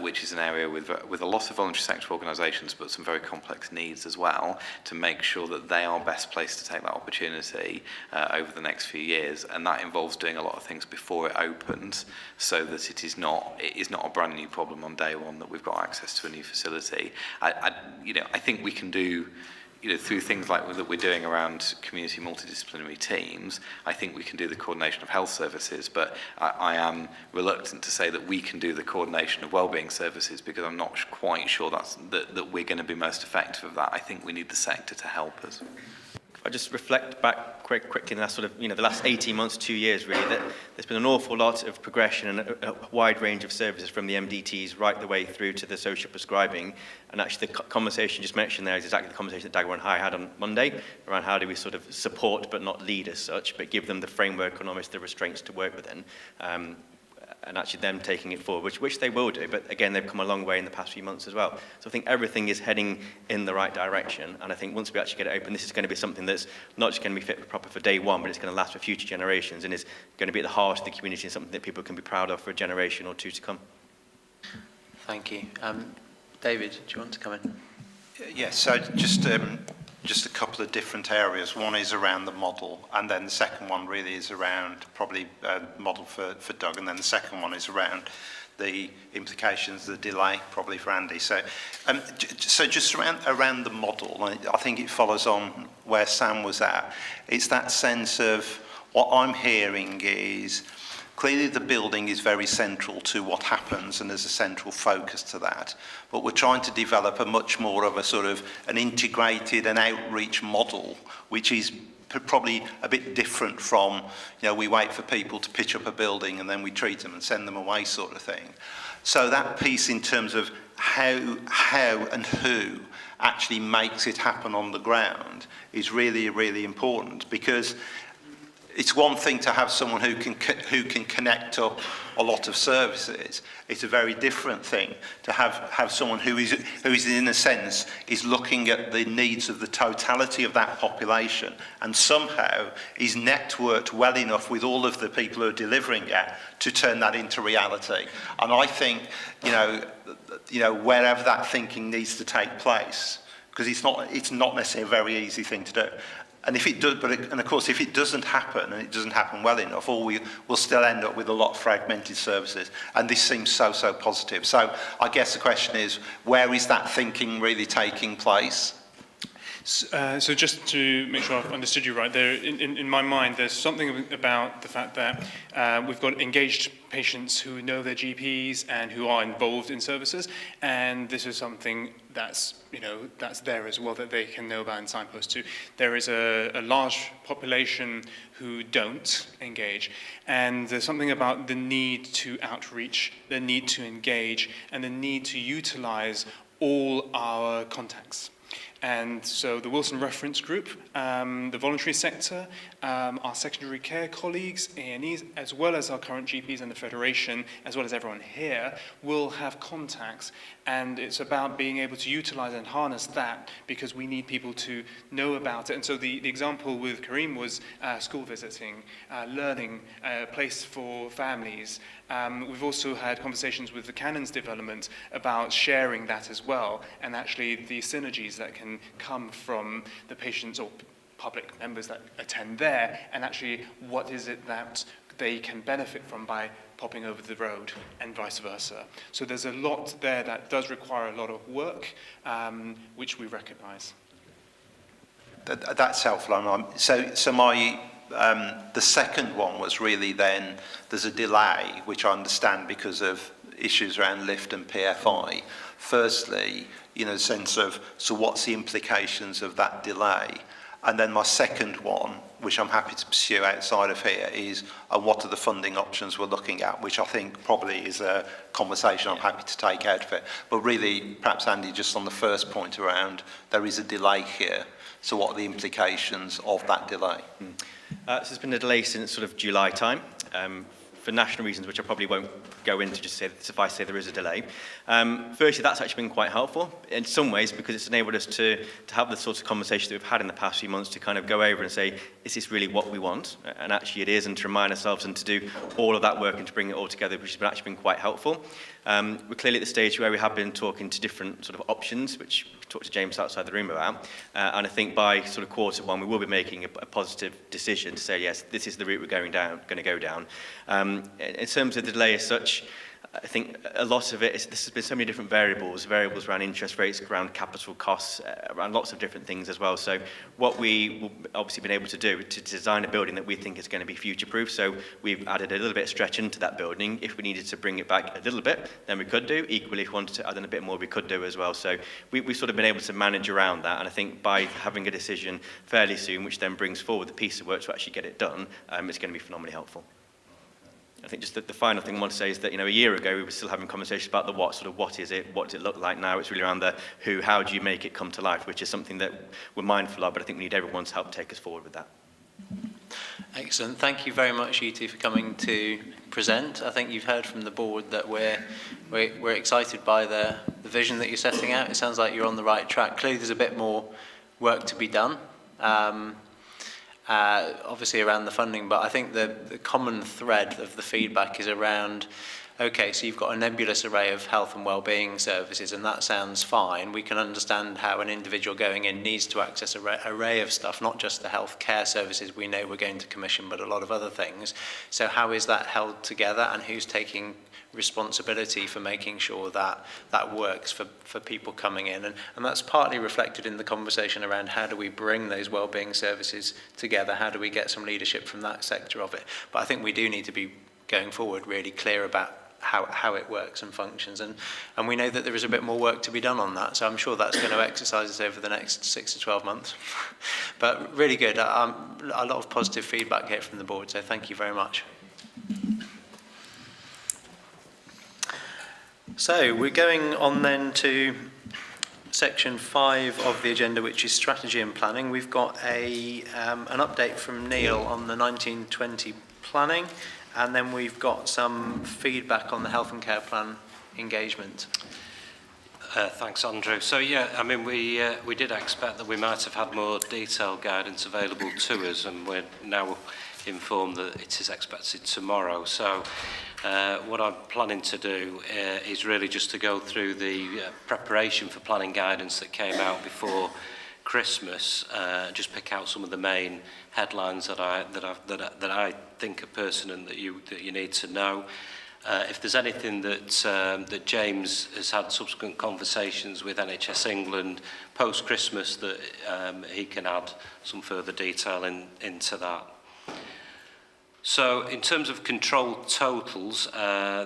which is an area with a lot of voluntary sector organisations, but some very complex needs as well, to make sure that they are best placed to take that opportunity over the next few years. And that involves doing a lot of things before it opens, so that it is not a brand new problem on day one that we've got access to a new facility. I think we can do, through things like that we're doing around community multidisciplinary teams, I think we can do the coordination of health services, but I am reluctant to say that we can do the coordination of wellbeing services, because I'm not quite sure that we're going to be most effective at that. I think we need the sector to help us. If I just reflect back quite quickly in the last the last 18 months, 2 years really, that there's been an awful lot of progression and a wide range of services from the MDTs right the way through to the social prescribing. And actually the conversation just mentioned there is exactly the conversation that Dagmar and I had on Monday around how do we sort of support but not lead as such, but give them the framework and almost the restraints to work within. And actually them taking it forward, which they will do, but again, they've come a long way in the past few months as well. So I think everything is heading in the right direction, and I think once we actually get it open, this is going to be something that's not just going to be fit for proper for day one, but it's going to last for future generations, and is going to be at the heart of the community and something that people can be proud of for a generation or two to come. Thank you. David, do you want to come in? Yes, so just a couple of different areas. One is around the model, and then the second one really is around probably model for Doug, and then the second one is around the implications, the delay, probably for Andy. So just around the model, I think it follows on where Sam was at. It's that sense of what I'm hearing is clearly the building is very central to what happens, and there's a central focus to that. But we're trying to develop a much more of a sort of an integrated and outreach model, which is probably a bit different from, we wait for people to pitch up a building and then we treat them and send them away sort of thing. So that piece in terms of how and who actually makes it happen on the ground is really, really important, because it's one thing to have someone who can connect up a lot of services. It's a very different thing to have someone who is in a sense is looking at the needs of the totality of that population, and somehow is networked well enough with all of the people who are delivering it to turn that into reality. And I think wherever that thinking needs to take place, because it's not necessarily a very easy thing to do. And if it does, and of course, if it doesn't happen, and it doesn't happen well enough, we'll still end up with a lot of fragmented services. And this seems so positive. So I guess the question is, where is that thinking really taking place? So just to make sure I've understood you right, there, in my mind, there's something about the fact that we've got engaged patients who know their GPs and who are involved in services, and this is something that's there as well that they can know about and signpost to. There is a large population who don't engage, and there's something about the need to outreach, the need to engage, and the need to utilize all our contacts. And so the Wilson Reference Group, the voluntary sector, our secondary care colleagues, A&Es, as well as our current GPs and the Federation, as well as everyone here, will have contacts. And it's about being able to utilise and harness that, because we need people to know about it. And so the example with Kareem was school visiting, learning, a place for families. We've also had conversations with the Canons development about sharing that as well, and actually the synergies that can come from the patients or public members that attend there, and actually what is it that they can benefit from by popping over the road, and vice versa. So there's a lot there that does require a lot of work, which we recognise. That's helpful. So my the second one was really then there's a delay, which I understand because of issues around lift and PFI. Firstly, the sense of, so what's the implications of that delay? And then my second one, which I'm happy to pursue outside of here, is what are the funding options we're looking at, which I think probably is a conversation I'm happy to take out of it. But really, perhaps Andy, just on the first point around, there is a delay here. So what are the implications of that delay? So there's been a delay since sort of July time. For national reasons, which I probably won't go into, just suffice to say there is a delay. Firstly, that's actually been quite helpful in some ways, because it's enabled us to have the sorts of conversations that we've had in the past few months to kind of go over and say, is this really what we want? And actually it is, and to remind ourselves and to do all of that work and to bring it all together, which has actually been quite helpful. We're clearly at the stage where we have been talking to different sort of options, which we talked to James outside the room about. And I think by sort of quarter one, we will be making a positive decision to say, yes, this is the route we're going to go down. In terms of the delay as such, I think a lot of it is, this has been so many different variables around interest rates, around capital costs, around lots of different things as well. So what we will obviously been able to do to design a building that we think is going to be future-proof. So we've added a little bit of stretch into that building. If we needed to bring it back a little bit, then we could do. Equally, if we wanted to add in a bit more, we could do as well. So we've sort of been able to manage around that. And I think by having a decision fairly soon, which then brings forward the piece of work to actually get it done, it's going to be phenomenally helpful. I think just the final thing I want to say is that, a year ago we were still having conversations about the what, sort of what is it, what does it look like now? It's really around the who, how do you make it come to life, which is something that we're mindful of, but I think we need everyone's help to take us forward with that. Excellent. Thank you very much, you two, for coming to present. I think you've heard from the board that we're excited by the vision that you're setting out. It sounds like you're on the right track. Clearly there's a bit more work to be done. Obviously around the funding, but I think the common thread of the feedback is around, okay, so you've got a nebulous array of health and wellbeing services, and that sounds fine. We can understand how an individual going in needs to access an array of stuff, not just the health care services we know we're going to commission, but a lot of other things. So how is that held together, and who's taking responsibility for making sure that that works for people coming in? And that's partly reflected in the conversation around how do we bring those wellbeing services together, how do we get some leadership from that sector of it. But I think we do need to be going forward really clear about how it works and functions, and we know that there is a bit more work to be done on that, so I'm sure that's going to exercise us over the next 6 to 12 months. But really good, a lot of positive feedback here from the board, so thank you very much. So we're going on then to section 5 of the agenda, which is strategy and planning. We've got an update from Neil on the 1920 planning, and then we've got some feedback on the health and care plan engagement. Thanks, Andrew. So yeah, I mean, we did expect that we might have had more detailed guidance available to us, and we're now informed that it is expected tomorrow. So what I'm planning to do is really just to go through the preparation for planning guidance that came out before Christmas, just pick out some of the main headlines that I think are pertinent that you need to know. If there's anything that James has had subsequent conversations with NHS England post-Christmas that he can add some further detail into that. So in terms of controlled totals,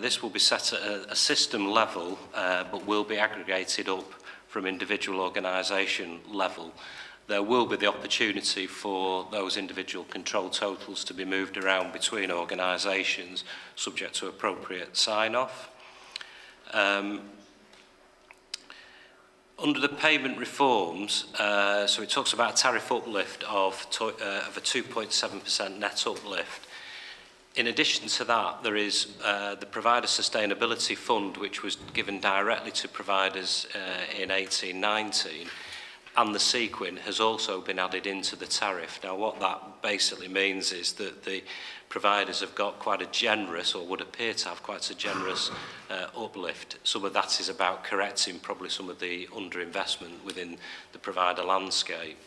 this will be set at a system level, but will be aggregated up from individual organisation level. There will be the opportunity for those individual controlled totals to be moved around between organisations, subject to appropriate sign-off. Under the payment reforms, so it talks about a tariff uplift of a 2.7% net uplift. In addition to that, there is the Provider Sustainability Fund, which was given directly to providers in 18-19, and the sequin has also been added into the tariff. Now, what that basically means is that the providers have got quite a generous, or would appear to have quite a generous uplift. Some of that is about correcting probably some of the underinvestment within the provider landscape.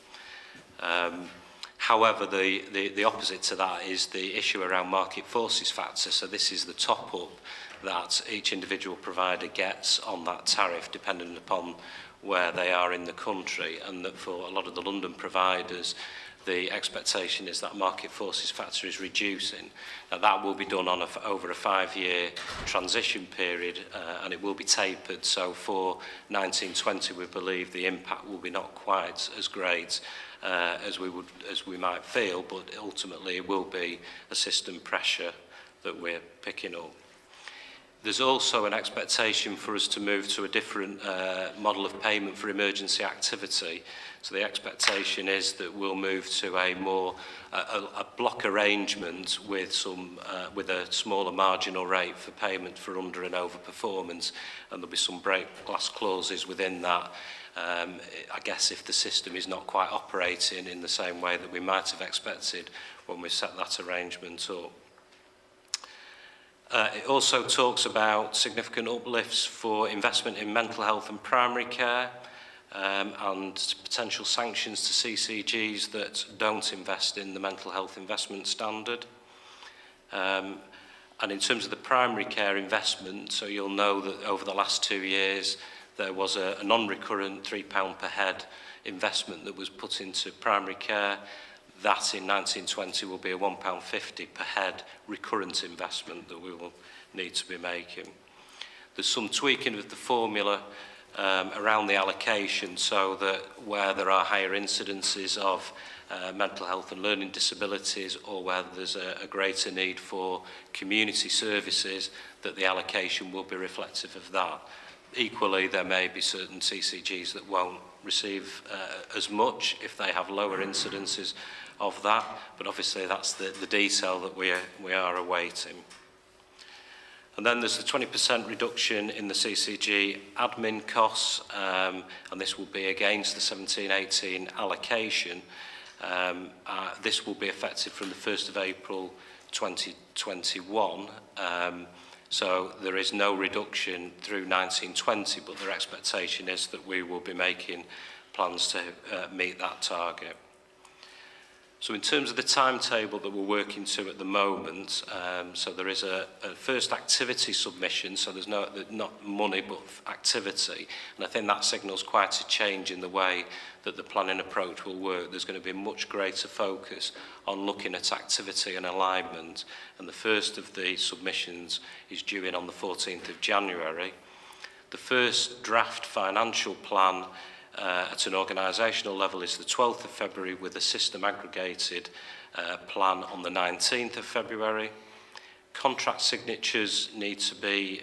However, the opposite to that is the issue around market forces factor. So this is the top up that each individual provider gets on that tariff, depending upon where they are in the country, and that for a lot of the London providers, the expectation is that market forces factor is reducing. Now, that will be done on over a 5-year transition period, and it will be tapered. So for 1920, we believe the impact will be not quite as great as we might feel, but ultimately it will be a system pressure that we're picking up. There's also an expectation for us to move to a different model of payment for emergency activity. So the expectation is that we'll move to a more a block arrangement with with a smaller marginal rate for payment for under and over performance, and there'll be some break glass clauses within that. I guess if the system is not quite operating in the same way that we might have expected when we set that arrangement up. It also talks about significant uplifts for investment in mental health and primary care, and potential sanctions to CCGs that don't invest in the mental health investment standard. And in terms of the primary care investment, so you'll know that over the last 2 years there was a non-recurrent £3 per head investment that was put into primary care. That in 1920 will be a £1.50 per head recurrent investment that we will need to be making. There's some tweaking of the formula around the allocation, so that where there are higher incidences of mental health and learning disabilities, or where there's a greater need for community services, that the allocation will be reflective of that. Equally, there may be certain CCGs that won't receive as much if they have lower incidences of that, but obviously that's the detail that we are awaiting. And then there's the 20% reduction in the CCG admin costs, and this will be against the 17-18 allocation. This will be effective from the 1st of April 2021. So there is no reduction through 1920, but their expectation is that we will be making plans to meet that target. So in terms of the timetable that we're working to at the moment, so there is a first activity submission, so there's not money but activity, and I think that signals quite a change in the way that the planning approach will work. There's going to be a much greater focus on looking at activity and alignment, and the first of the submissions is due in on the 14th of January. The first draft financial plan at an organisational level is the 12th of February, with a system aggregated plan on the 19th of February. Contract signatures need to be,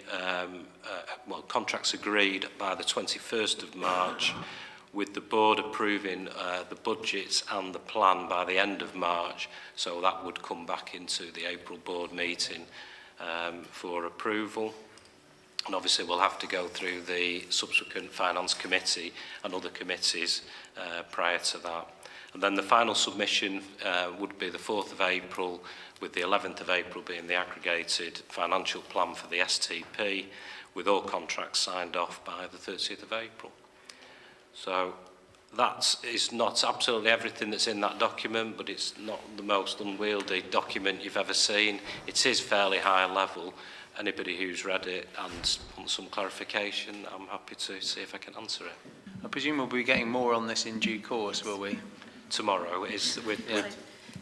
contracts agreed by the 21st of March, with the board approving the budgets and the plan by the end of March, so that would come back into the April board meeting for approval. And obviously we'll have to go through the subsequent Finance Committee and other committees prior to that. And then the final submission would be the 4th of April, with the 11th of April being the aggregated financial plan for the STP, with all contracts signed off by the 30th of April. So that is not absolutely everything that's in that document, but it's not the most unwieldy document you've ever seen. It is fairly high level. Anybody who's read it and wants some clarification, I'm happy to see if I can answer it. I presume we'll be getting more on this in due course, will we? Tomorrow is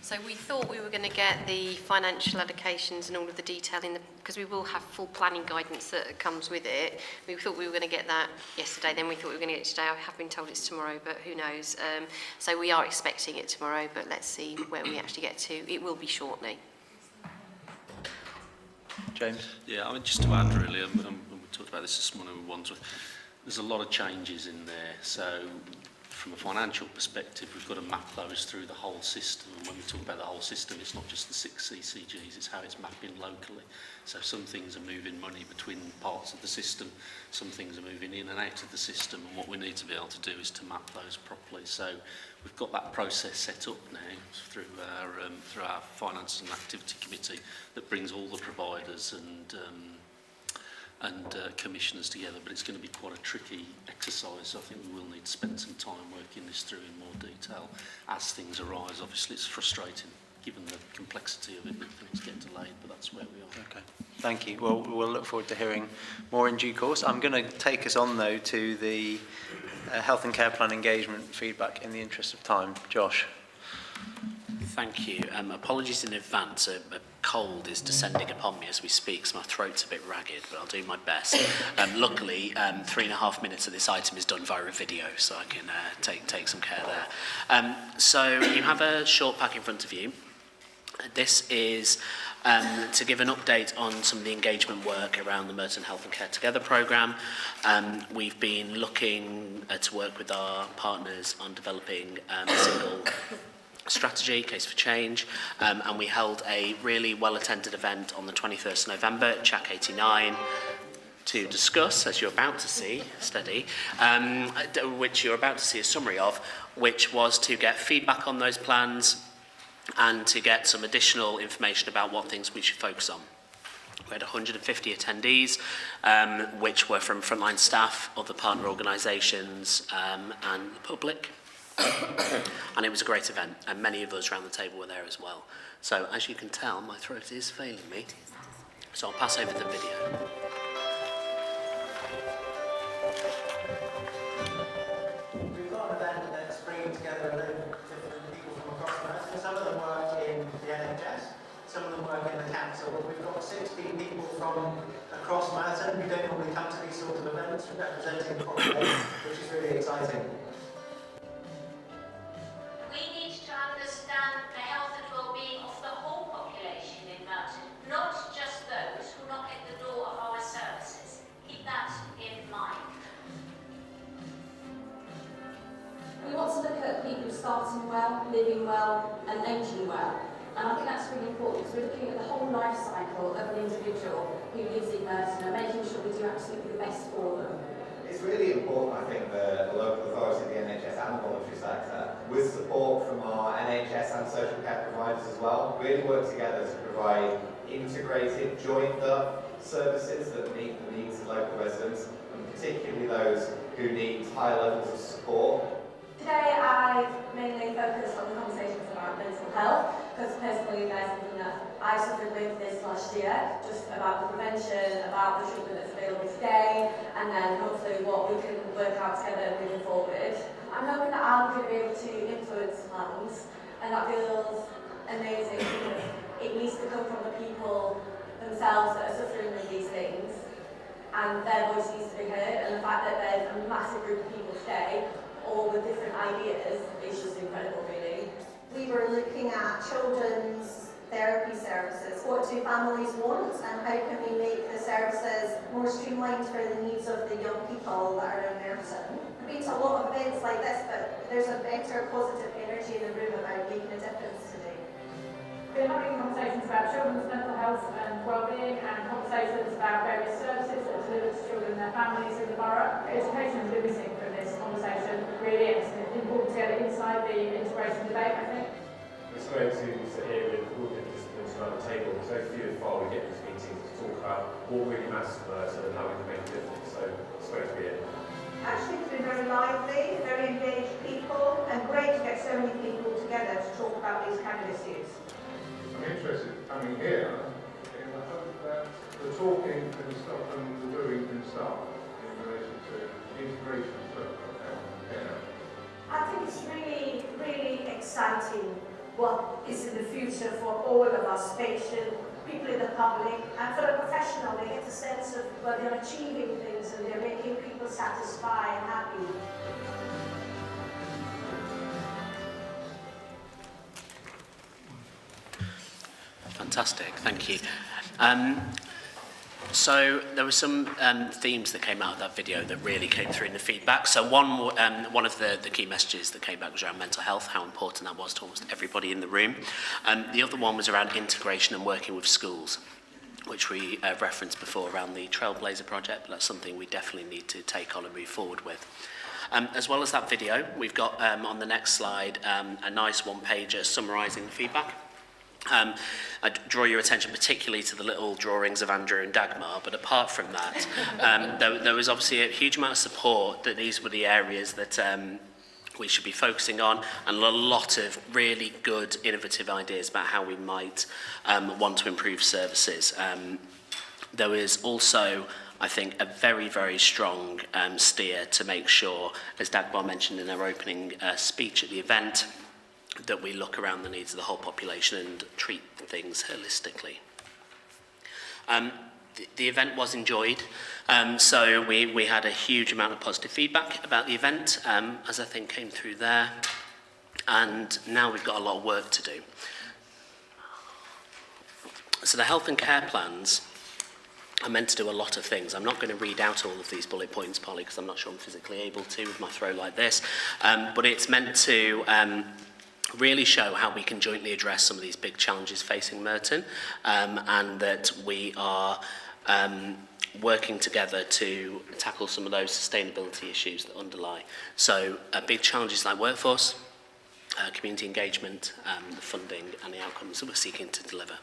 So we thought we were going to get the financial allocations and all of the detail because we will have full planning guidance that comes with it. We thought we were going to get that yesterday, then we thought we were going to get it today. I have been told it's tomorrow, but who knows. So we are expecting it tomorrow, but let's see where we actually get to. It will be shortly. James? Yeah, I mean, just to add really, we talked about this morning with Wandsworth. there's a lot of changes in there. So from a financial perspective, we've got to map those through the whole system. And when we talk about the whole system, it's not just the 6 CCGs, it's how it's mapping locally. So some things are moving money between parts of the system, some things are moving in and out of the system, and what we need to be able to do is to map those properly. So we've got that process set up now through our Finance and Activity Committee that brings all the providers and commissioners together, but it's going to be quite a tricky exercise. So I think we will need to spend some time working this through in more detail as things arise. Obviously, it's frustrating given the complexity of it that things get delayed, but that's where we are. Okay, thank you. Well, we'll look forward to hearing more in due course. I'm going to take us on, though, to the health and care plan engagement feedback in the interest of time. Josh. Thank you. Apologies in advance. A cold is descending upon me as we speak, so my throat's a bit ragged, but I'll do my best. Luckily, 3.5 minutes of this item is done via a video, so I can take some care there. So you have a short pack in front of you. This is to give an update on some of the engagement work around the Merton Health and Care Together programme. We've been looking to work with our partners on developing a single strategy, Case for Change, and we held a really well-attended event on the 21st November at CHAC 89 to discuss, as you're about to see, which you're about to see a summary of, which was to get feedback on those plans and to get some additional information about what things we should focus on. We had 150 attendees, which were from frontline staff, other partner organisations, and the public. And it was a great event, and many of us around the table were there as well. So, as you can tell, my throat is failing me, so I'll pass over the video. We've got an event that's bringing together a load of different people from across Merton. Some of them work in the NHS, some of them work in the council, but we've got 16 people from across Merton who don't normally come to these sorts of events representing the population, which is really exciting. We need to understand the health and well-being of the whole population in Merton, not just those who knock at the door of our services. Keep that in mind. We want to look at people starting well, living well and ageing well. And I think that's really important because we're looking at the whole life cycle of an individual who lives in Merton and making sure we do absolutely the best for them. It's really important, I think, the local authority, the NHS and the voluntary sector, with support from our NHS and social care providers as well, really work together to provide integrated, joined-up services that meet the needs of local residents, and particularly those who need high levels of support. Today I've mainly focused on the conversations about mental health, because personally there's something that I suffered with this last year, just about the prevention, about the treatment that's available today, and then hopefully what we can work out together moving forward. I'm hoping that I'm going to be able to influence plans, and that feels amazing because it needs to come from the people themselves that are suffering with these things, and their voice needs to be heard, and the fact that there's a massive group of people today, all with different ideas, is just incredible really. We were looking at children's therapy services. What do families want and how can we make the services more streamlined for the needs of the young people that are in Merton? I've been to a lot of events like this, but there's a better positive energy in the room about making a difference today. We're having conversations about children's mental health and well-being and conversations about various services that are delivered to children and their families in the borough. Education has been missing from this conversation, really, and it's important to get it inside the integration debate, I think. It's great to sit here with all the participants around the table, so few and far we get these meetings to talk about what really matters to Merton and how we can make a difference, so it's great to be here. Actually, it's been very lively, very engaged people, and great to get so many people together to talk about these kind of issues. I'm interested coming here in the hope that the talking can stop and the doing can start in relation to integration of health and care. I think it's really, really exciting what is in the future for all of us, patients, people in the public, and for the professional. They get a sense of well, they're achieving things and they're making people satisfied and happy. Fantastic, thank you. So there were some themes that came out of that video that really came through in the feedback. So one of the key messages that came back was around mental health, how important that was to almost everybody in the room. The other one was around integration and working with schools, which we referenced before around the Trailblazer project, but that's something we definitely need to take on and move forward with. As well as that video, we've got on the next slide a nice one-pager summarising the feedback. I draw your attention particularly to the little drawings of Andrew and Dagmar, but apart from that, there was obviously a huge amount of support that these were the areas that we should be focusing on, and a lot of really good innovative ideas about how we might want to improve services. There was also, I think, a very, very strong steer to make sure, as Dagmar mentioned in her opening speech at the event, that we look around the needs of the whole population and treat things holistically. The event was enjoyed, so we had a huge amount of positive feedback about the event, as I think came through there, and now we've got a lot of work to do. So the health and care plans are meant to do a lot of things. I'm not going to read out all of these bullet points, Polly, because I'm not sure I'm physically able to with my throat like this, but it's meant to really show how we can jointly address some of these big challenges facing Merton, and that we are working together to tackle some of those sustainability issues that underlie. So big challenges like workforce, community engagement, the funding and the outcomes that we're seeking to deliver.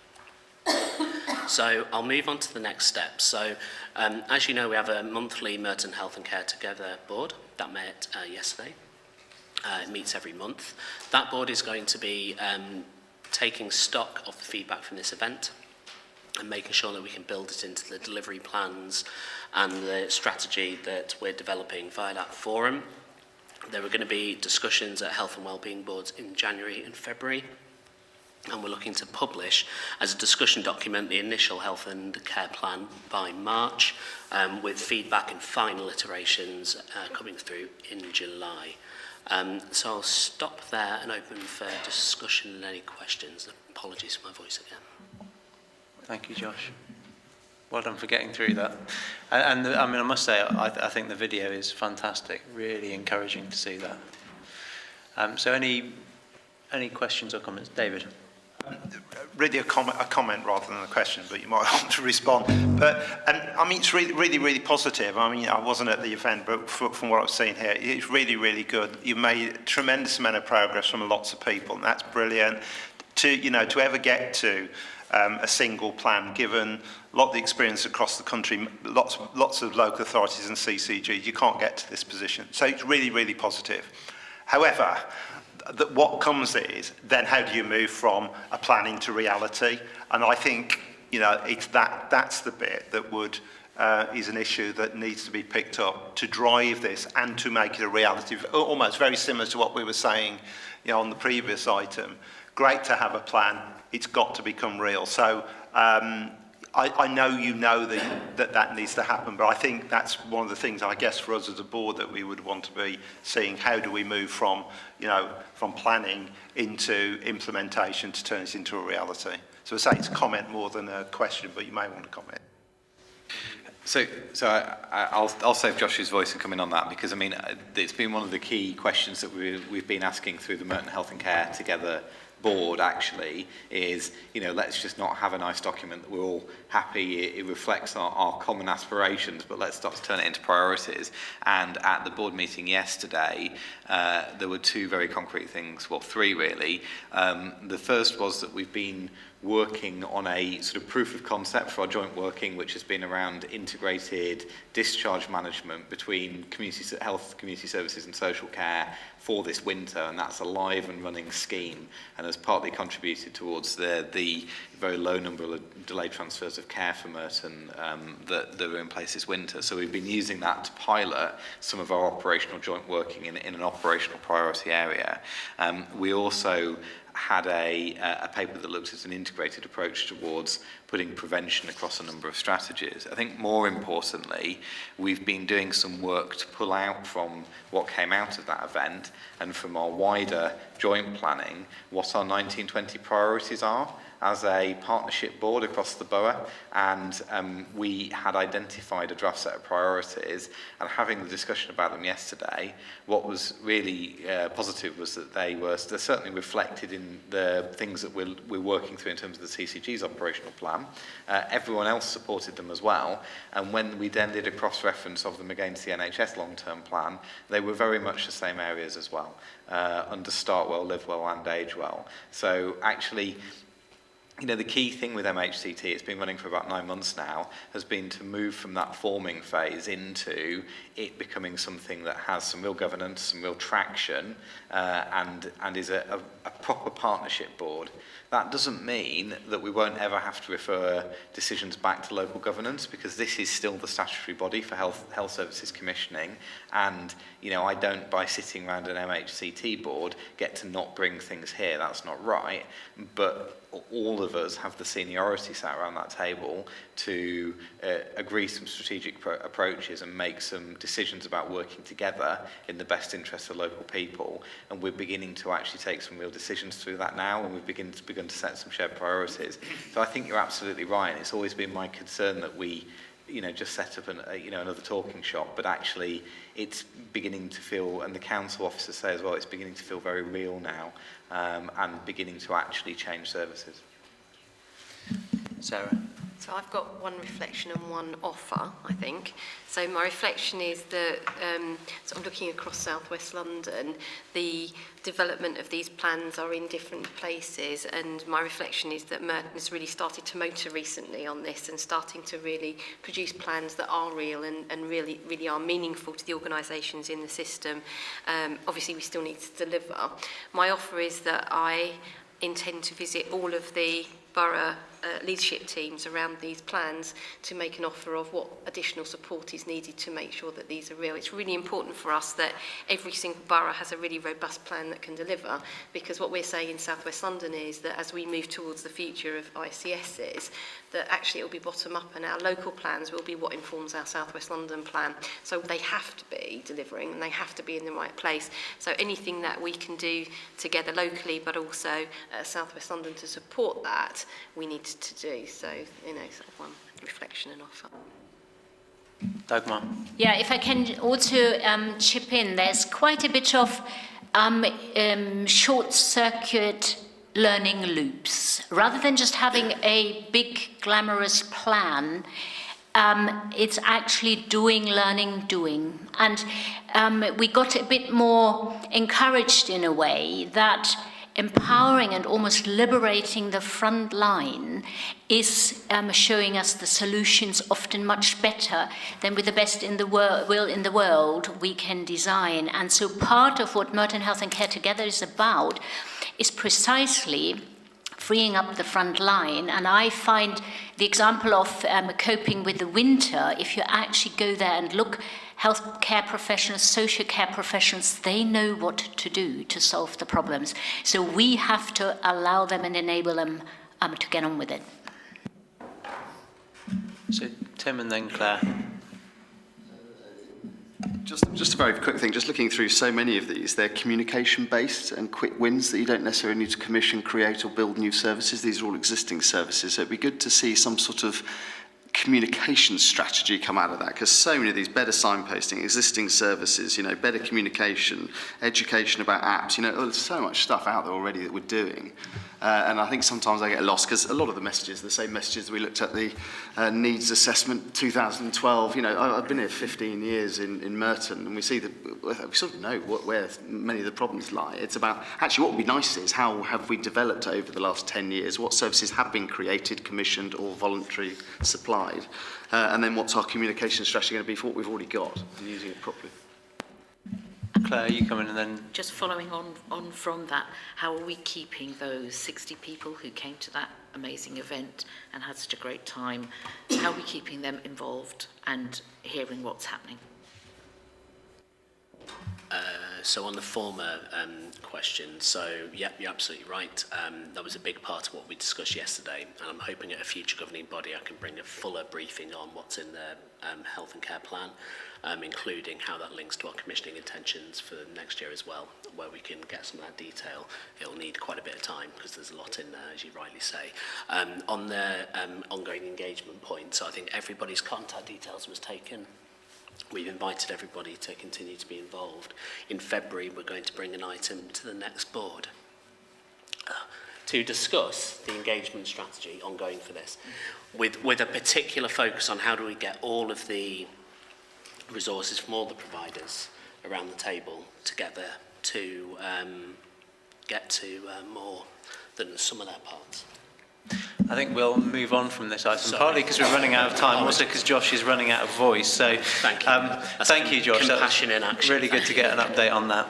So I'll move on to the next step. So as you know, we have a monthly Merton Health and Care Together board that met yesterday. It meets every month. That board is going to be taking stock of the feedback from this event and making sure that we can build it into the delivery plans and the strategy that we're developing via that forum. There are going to be discussions at health and wellbeing boards in January and February, and we're looking to publish as a discussion document the initial health and care plan by March, with feedback and final iterations coming through in July. So I'll stop there and open for discussion and any questions. Apologies for my voice again. Thank you, Josh. Well done for getting through that. And I mean, I must say, I think the video is fantastic. Really encouraging to see that. So any questions or comments? David? Really a comment rather than a question, but you might want to respond. But I mean, it's really positive. I mean, I wasn't at the event, but from what I've seen here, it's really good. You've made a tremendous amount of progress from lots of people, and that's brilliant. To ever get to a single plan, given a lot of the experience across the country, lots of local authorities and CCGs, you can't get to this position. So it's really positive. However, what comes is, then how do you move from a plan into reality? And I think, it's that's the bit that is an issue that needs to be picked up to drive this and to make it a reality, almost very similar to what we were saying, on the previous item. Great to have a plan, it's got to become real. So I know that needs to happen, but I think that's one of the things, I guess, for us as a board that we would want to be seeing. How do we move from planning into implementation to turn this into a reality? So I say it's a comment more than a question, but you may want to comment. So I'll save Josh's voice and come in on that, because I mean, it's been one of the key questions that we've been asking through the Merton Health and Care Together board, actually, is, let's just not have a nice document that we're all happy, it reflects our common aspirations, but let's start to turn it into priorities. And at the board meeting yesterday, there were two very concrete things, well, three really. The first was that we've been working on a sort of proof of concept for our joint working, which has been around integrated discharge management between health, community services and social care for this winter, and that's a live and running scheme, and has partly contributed towards the very low number of delayed transfers of care for Merton that are in place this winter. So we've been using that to pilot some of our operational joint working in an operational priority area. We also had a paper that looked at an integrated approach towards putting prevention across a number of strategies. I think more importantly, we've been doing some work to pull out from what came out of that event and from our wider joint planning what our 1920 priorities are as a partnership board across the borough, and we had identified a draft set of priorities, and having the discussion about them yesterday, what was really positive was that they're certainly reflected in the things that we're working through in terms of the CCG's operational plan. Everyone else supported them as well, and when we then did a cross-reference of them against the NHS long-term plan, they were very much the same areas as well, under Start Well, Live Well and Age Well. So actually, you know, the key thing with MHCT, it's been running for about 9 months now, has been to move from that forming phase into it becoming something that has some real governance, some real traction, and is a proper partnership board. That doesn't mean that we won't ever have to refer decisions back to local governance, because this is still the statutory body for health services commissioning, and you know, I don't, by sitting around an MHCT board, get to not bring things here. That's not right. But all of us have the seniority sat around that table to agree some strategic approaches and make some decisions about working together in the best interest of local people. And we're beginning to actually take some real decisions through that now, and we've begun to set some shared priorities. So I think you're absolutely right. It's always been my concern that we, you know, just set up another talking shop, but actually it's beginning to feel, and the council officers say as well, it's beginning to feel very real now, and beginning to actually change services. Sarah? So I've got one reflection and one offer, I think. So my reflection is that, so I'm looking across South West London, the development of these plans are in different places, and my reflection is that Merton has really started to motor recently on this and starting to really produce plans that are real and really are meaningful to the organisations in the system. Obviously we still need to deliver. My offer is that I intend to visit all of the borough leadership teams around these plans to make an offer of what additional support is needed to make sure that these are real. It's really important for us that every single borough has a really robust plan that can deliver, because what we're saying in South West London is that as we move towards the future of ICSs, that actually it'll be bottom up and our local plans will be what informs our South West London plan. So they have to be delivering and they have to be in the right place. So anything that we can do together locally but also South West London to support that, we need to do. So, you know, sort of one reflection and offer. Dagmar? Yeah, if I can also chip in, there's quite a bit of short-circuit learning loops. Rather than just having a big, glamorous plan, it's actually doing, learning, doing. And we got a bit more encouraged in a way that empowering and almost liberating the front line is showing us the solutions often much better than with the best in the will in the world we can design. And so part of what Merton Health and Care Together is about is precisely freeing up the front line. And I find the example of coping with the winter, if you actually go there and look, health care professionals, social care professionals, they know what to do to solve the problems. So we have to allow them and enable them to get on with it. So Tim and then Claire. Just a very quick thing, just looking through so many of these, they're communication-based and quick wins that you don't necessarily need to commission, create or build new services. These are all existing services. So it'd be good to see some sort of communication strategy come out of that, because so many of these, better signposting, existing services, you know, better communication, education about apps, you know, there's so much stuff out there already that we're doing. And I think sometimes I get lost because a lot of the messages are the same messages we looked at the needs assessment 2012. You know, I've been here 15 years in Merton, and we see that we sort of know where many of the problems lie. It's about actually what would be nice is how have we developed over the last 10 years, what services have been created, commissioned or voluntary supplied, and then what's our communication strategy going to be for what we've already got and using it properly. Claire, you come in and then... Just following on from that, how are we keeping those 60 people who came to that amazing event and had such a great time, how are we keeping them involved and hearing what's happening? So on the former question, so yeah, you're absolutely right. That was a big part of what we discussed yesterday, and I'm hoping at a future governing body I can bring a fuller briefing on what's in the health and care plan, including how that links to our commissioning intentions for next year as well, where we can get some of that detail. It'll need quite a bit of time because there's a lot in there, as you rightly say. On the ongoing engagement point, so I think everybody's contact details was taken. We've invited everybody to continue to be involved. In February, we're going to bring an item to the next board to discuss the engagement strategy ongoing for this, with a particular focus on how do we get all of the resources from all the providers around the table together to get to more than some of their parts. I think we'll move on from this item, Sorry. partly because we're running out of time, also because Josh is running out of voice. So thank you. Thank you, Josh. Compassion in action. Really good to get an update on that.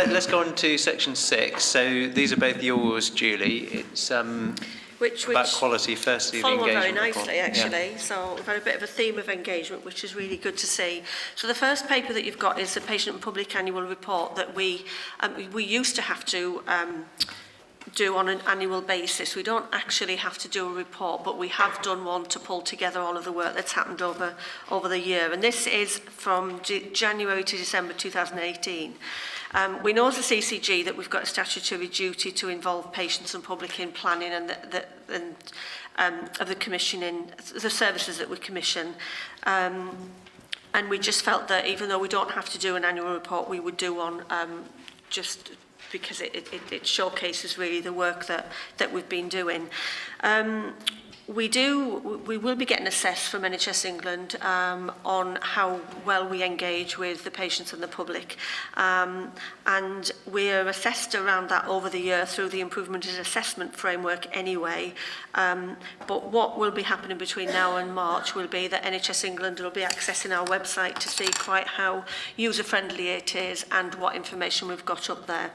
Let's go on to section 6. So these are both yours, Julie. It's about quality, firstly, the follow on engagement very report. nicely, actually. Yeah. So we've had a bit of a theme of engagement, which is really good to see. So the first paper that you've got is the Patient and Public Annual Report that we used to have to do on an annual basis. We don't actually have to do a report, but we have done one to pull together all of the work that's happened over the year. And this is from January to December 2018. We know as a CCG that we've got a statutory duty to involve patients and public in planning and of the commissioning, the services that we commission. And we just felt that even though we don't have to do an annual report, we would do one just because it showcases really the work that we've been doing. We will be getting assessed from NHS England on how well we engage with the patients and the public. And we're assessed around that over the year through the Improvement and Assessment Framework anyway. But what will be happening between now and March will be that NHS England will be accessing our website to see quite how user-friendly it is and what information we've got up there.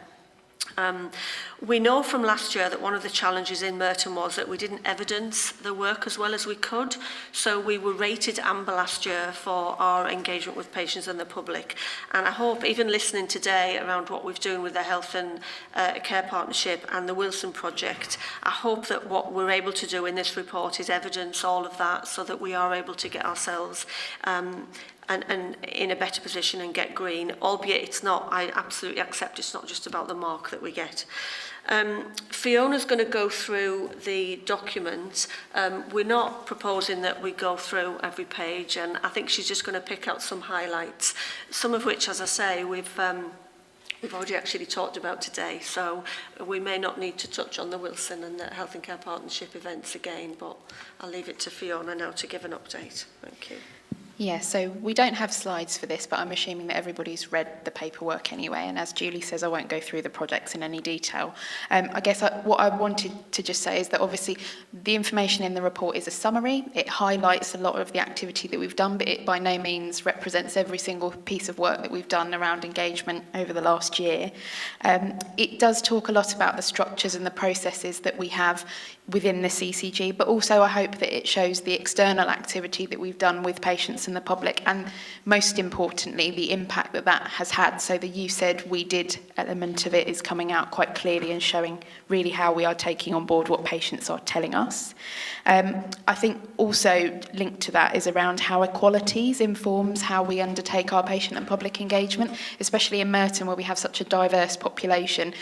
We know from last year that one of the challenges in Merton was that we didn't evidence the work as well as we could. So we were rated amber last year for our engagement with patients and the public. And I hope, even listening today around what we've done with the Health and Care Partnership and the Wilson Project, I hope that what we're able to do in this report is evidence all of that so that we are able to get ourselves and in a better position and get green, albeit it's not, I absolutely accept it's not just about the mark that we get. Fiona's going to go through the documents. We're not proposing that we go through every page, and I think she's just going to pick out some highlights, some of which, as I say, we've already actually talked about today, so we may not need to touch on the Wilson and the Health and Care Partnership events again, but I'll leave it to Fiona now to give an update. Thank you. Yeah, so we don't have slides for this, but I'm assuming that everybody's read the paperwork anyway. And as Julie says, I won't go through the projects in any detail. I guess what I wanted to just say is that obviously the information in the report is a summary. It highlights a lot of the activity that we've done, but it by no means represents every single piece of work that we've done around engagement over the last year. It does talk a lot about the structures and the processes that we have within the CCG, but also I hope that it shows the external activity that we've done with patients and the public, and most importantly, the impact that that has had. So the "you said, we did" element of it is coming out quite clearly and showing really how we are taking on board what patients are telling us. I think also linked to that is around how equalities informs how we undertake our patient and public engagement, especially in Merton where we have such a diverse population.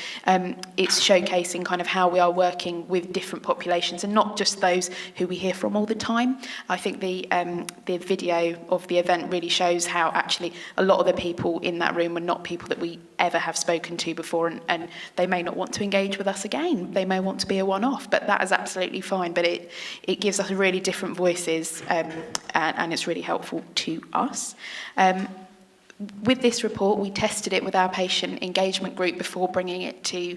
It's showcasing kind of how we are working with different populations and not just those who we hear from all the time. I think the video of the event really shows how actually a lot of the people in that room were not people that we ever have spoken to before, and they may not want to engage with us again. They may want to be a one-off, but that is absolutely fine. But it gives us really different voices, and it's really helpful to us. With this report, we tested it with our patient engagement group before bringing it to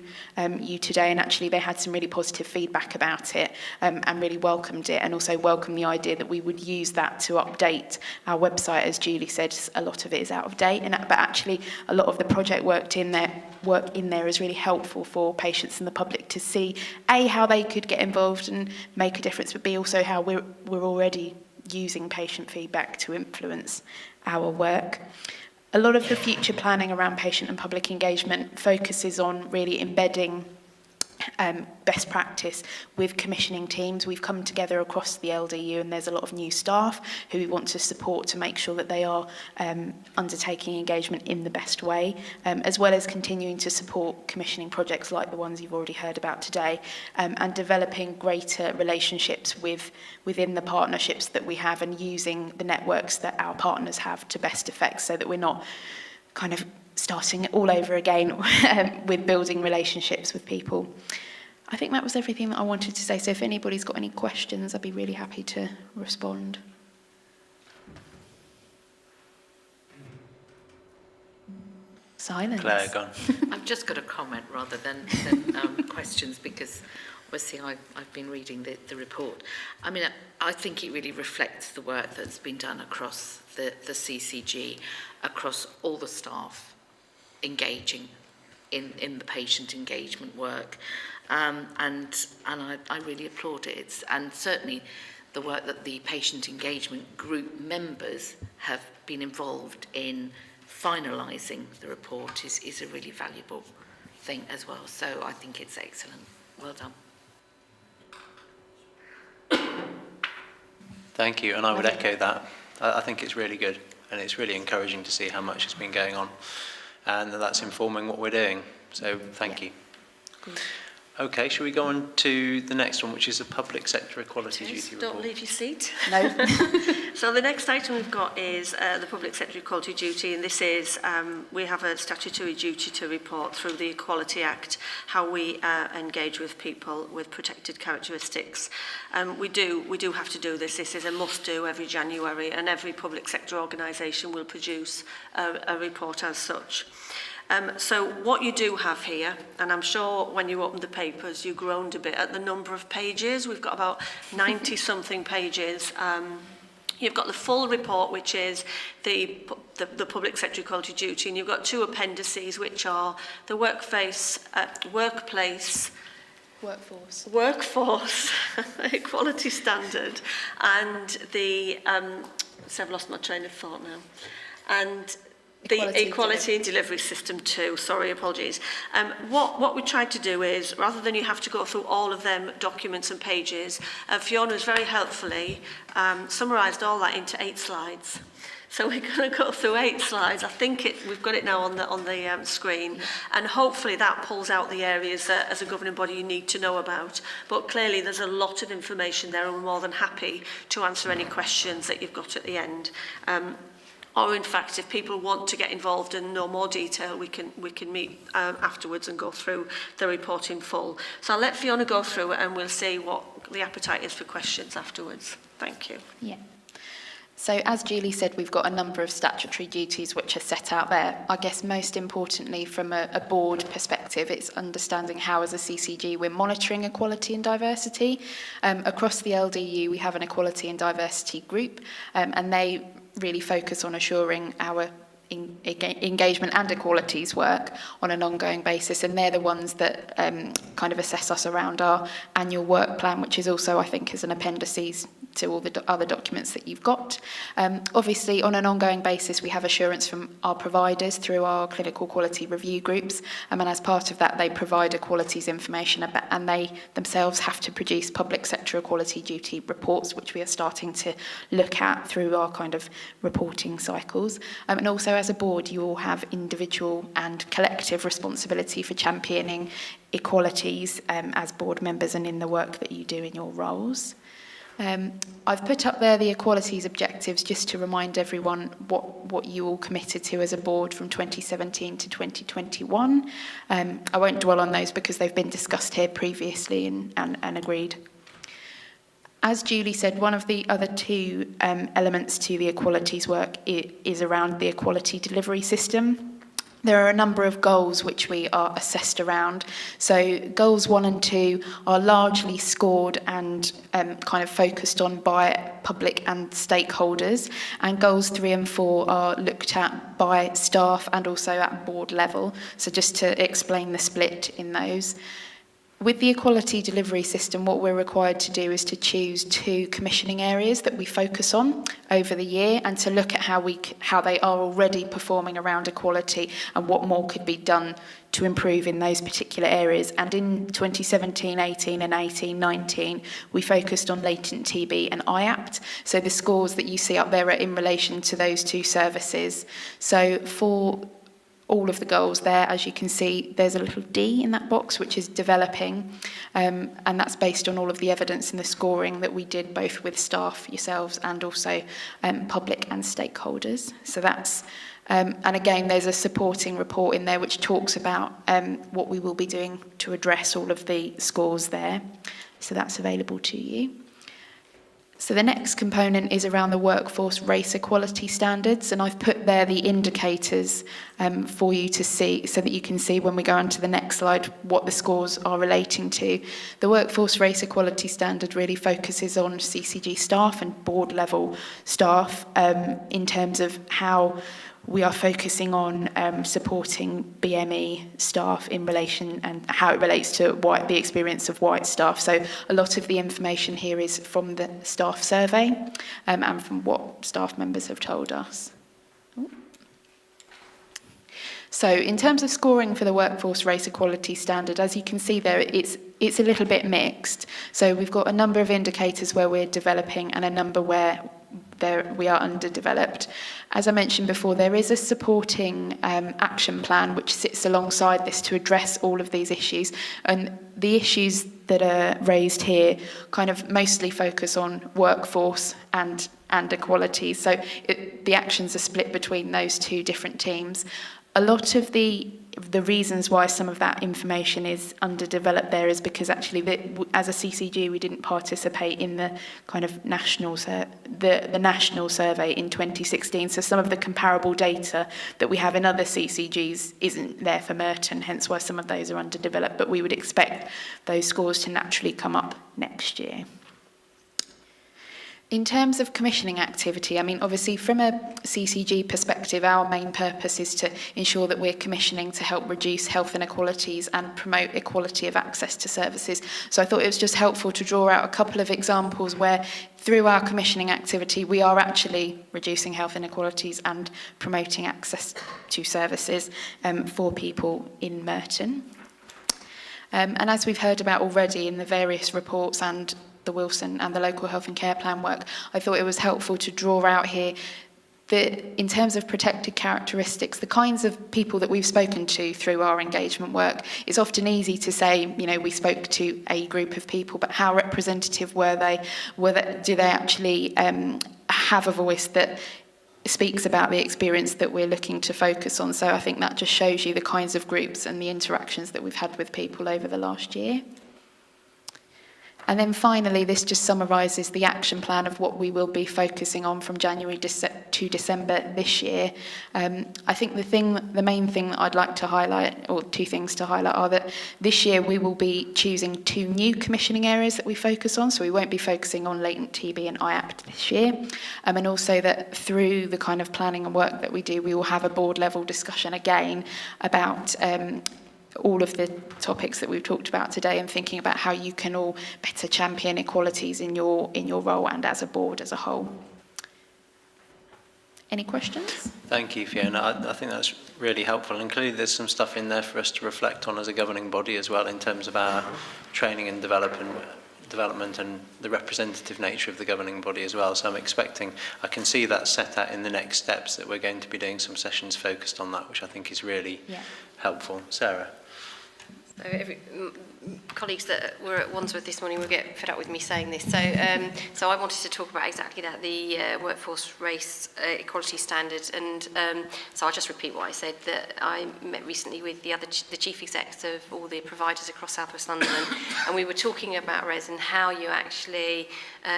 you today, and actually they had some really positive feedback about it, and really welcomed it, and also welcomed the idea that we would use that to update our website. As Julie said, a lot of it is out of date, but actually a lot of the project work in there is really helpful for patients and the public to see A, how they could get involved and make a difference, but B, also how we're already using patient feedback to influence our work. a lot of the future planning around patient and public engagement focuses on really embedding best practice with commissioning teams. We've come together across the LDU and there's a lot of new staff who we want to support to make sure that they are undertaking engagement in the best way, as well as continuing to support commissioning projects like the ones you've already heard about today, and developing greater relationships within the partnerships that we have and using the networks that our partners have to best effect, so that we're not kind of starting all over again with building relationships with people. I think that was everything that I wanted to say. So if anybody's got any questions, I'd be really happy to respond. Silence. Claire, go on. I've just got a comment rather than questions, because obviously I've been reading the report. I mean, I think it really reflects the work that's been done across the CCG, across all the staff engaging in the patient engagement work, and I really applaud it. And certainly the work that the patient engagement group members have been involved in finalising the report is a really valuable thing as well. So I think it's excellent. Well done. Thank you, and I would echo that. I think it's really good, and it's really encouraging to see how much has been going on, and that's informing what we're doing. So thank you. Okay, shall we go on to the next one, which is the public sector equality duty report? Don't leave your seat. No. So the next item we've got is the public sector equality duty, and this is, we have a statutory duty to report through the Equality Act how we engage with people with protected characteristics. We do have to do this. This is a must-do every January, and every public sector organisation will produce a report as such. So what you do have here, and I'm sure when you opened the papers you groaned a bit at the number of pages. We've got about 90 something pages. You've got the full report, which is the public sector equality duty, and you've got two appendices, which are the workforce equality standard, and the so I've lost my train of thought now, and the Equality and Delivery System 2, sorry, apologies. What we tried to do is, rather than you have to go through all of them documents and pages, Fiona has very helpfully summarised all that into 8 slides. So we're going to go through 8 slides. I think we've got it now on the screen, and hopefully that pulls out the areas that, as a governing body, you need to know about. But clearly there's a lot of information there, and we're more than happy to answer any questions that you've got at the end. Or in fact, if people want to get involved and know more detail, we can meet afterwards and go through the report in full. So I'll let Fiona go through it, and we'll see what the appetite is for questions afterwards. Thank you. Yeah. So as Julie said, we've got a number of statutory duties which are set out there. I guess most importantly from a board perspective, it's understanding how as a CCG we're monitoring equality and diversity. Across the LDU we have an equality and diversity group, and they really focus on assuring our engagement and equalities work on an ongoing basis, and they're the ones that kind of assess us around our annual work plan, which is also, I think, as an appendices to all the other documents that you've got. Obviously, on an ongoing basis, we have assurance from our providers through our clinical quality review groups, and as part of that, they provide equalities information, and they themselves have to produce public sector equality duty reports, which we are starting to look at through our kind of reporting cycles. And also, as a board, you all have individual and collective responsibility for championing equalities as board members and in the work that you do in your roles. I've put up there the equalities objectives just to remind everyone what you all committed to as a board from 2017 to 2021. I won't dwell on those because they've been discussed here previously and agreed. As Julie said, one of the other two elements to the equalities work is around the equality delivery system. There are a number of goals which we are assessed around. So goals 1 and 2 are largely scored and kind of focused on by public and stakeholders, and goals 3 and 4 are looked at by staff and also at board level. So just to explain the split in those. With the equality delivery system, what we're required to do is to choose 2 commissioning areas that we focus on over the year, and to look at how they are already performing around equality and what more could be done to improve in those particular areas. And in 2017-18 and 18-19, we focused on latent TB and IAPT. So the scores that you see up there are in relation to those 2 services. So for all of the goals there, as you can see, there's a little D in that box, which is developing, and that's based on all of the evidence and the scoring that we did both with staff, yourselves, and also public and stakeholders. So that's, and again, there's a supporting report in there which talks about what we will be doing to address all of the scores there. So that's available to you. So the next component is around the workforce race equality standards, and I've put there the indicators for you to see, so that you can see when we go on to the next slide what the scores are relating to. The workforce race equality standard really focuses on CCG staff and board level staff in terms of how we are focusing on supporting BME staff in relation and how it relates to the experience of white staff. So a lot of the information here is from the staff survey and from what staff members have told us. So in terms of scoring for the workforce race equality standard, as you can see there, it's a little bit mixed. So we've got a number of indicators where we're developing and a number where we are underdeveloped. As I mentioned before, there is a supporting action plan which sits alongside this to address all of these issues. And the issues that are raised here kind of mostly focus on workforce and equality. So the actions are split between those 2 different teams. A lot of the reasons why some of that information is underdeveloped there is because actually as a CCG we didn't participate in the kind of national national survey in 2016, so some of the comparable data that we have in other CCGs isn't there for Merton, hence why some of those are underdeveloped, but we would expect those scores to naturally come up next year. In terms of commissioning activity, I mean, obviously from a CCG perspective, our main purpose is to ensure that we're commissioning to help reduce health inequalities and promote equality of access to services. So I thought it was just helpful to draw out a couple of examples where through our commissioning activity, we are actually reducing health inequalities and promoting access to services for people in Merton. And as we've heard about already in the various reports and the Wilson and the local health and care plan work, I thought it was helpful to draw out here that in terms of protected characteristics, the kinds of people that we've spoken to through our engagement work, it's often easy to say, you know, we spoke to a group of people, but how representative were they? Do they actually have a voice that speaks about the experience that we're looking to focus on? So I think that just shows you the kinds of groups and the interactions that we've had with people over the last year. And then finally, this just summarises the action plan of what we will be focusing on from January to December this year. I think the main thing that I'd like to highlight, or 2 things to highlight, are that this year we will be choosing 2 new commissioning areas that we focus on. So we won't be focusing on latent TB and IAPT this year. And also that through the kind of planning and work that we do, we will have a board level discussion again about all of the topics that we've talked about today, and thinking about how you can all better champion equalities in your role and as a board as a whole. Any questions? Thank you, Fiona. I think that's really helpful. And clearly there's some stuff in there for us to reflect on as a governing body as well, in terms of our training and development and the representative nature of the governing body as well. So I'm expecting, I can see that set out in the next steps, that we're going to be doing some sessions focused on that, which I think is really helpful. Sarah? So colleagues that were at Wandsworth this morning will get fed up with me saying this. So I wanted to talk about exactly that, the workforce race equality standards. And so I'll just repeat what I said, that I met recently with the chief execs of all the providers across South West London, and we were talking about RES and how you actually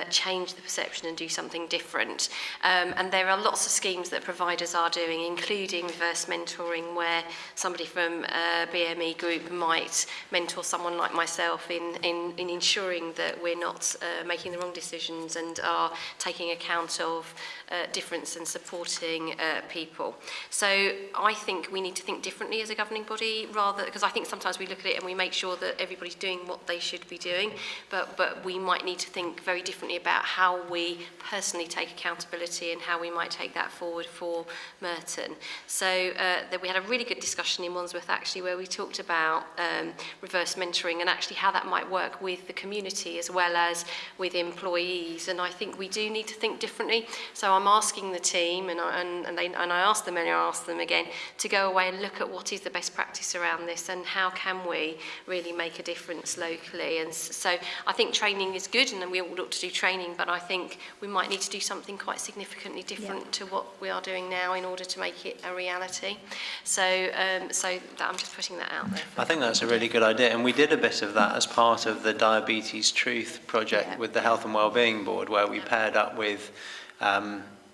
change the perception and do something different. And there are lots of schemes that providers are doing, including reverse mentoring, where somebody from a BME group might mentor someone like myself myself in ensuring that we're not making the wrong decisions and are taking account of difference and supporting people. So I think we need to think differently as a governing body, rather, because I think sometimes we look at it and we make sure that everybody's doing what they should be doing, but we might need to think very differently about how we personally take accountability and how we might take that forward for Merton. So we had a really good discussion in Wandsworth actually, where we talked about reverse mentoring and actually how that might work with the community as well as with employees, and I think we do need to think differently. So I'm asking the team, and I asked them and I asked them again, to go away and look at what is the best practice around this and how can we really make a difference locally. And so I think training is good, and we all ought to do training, but I think we might need to do something quite significantly different to what we are doing now in order to make it a reality. So that I'm just putting that out there. I think that's a really good idea, and we did a bit of that as part of the Diabetes Truth project with the Health and Wellbeing Board, where we paired up with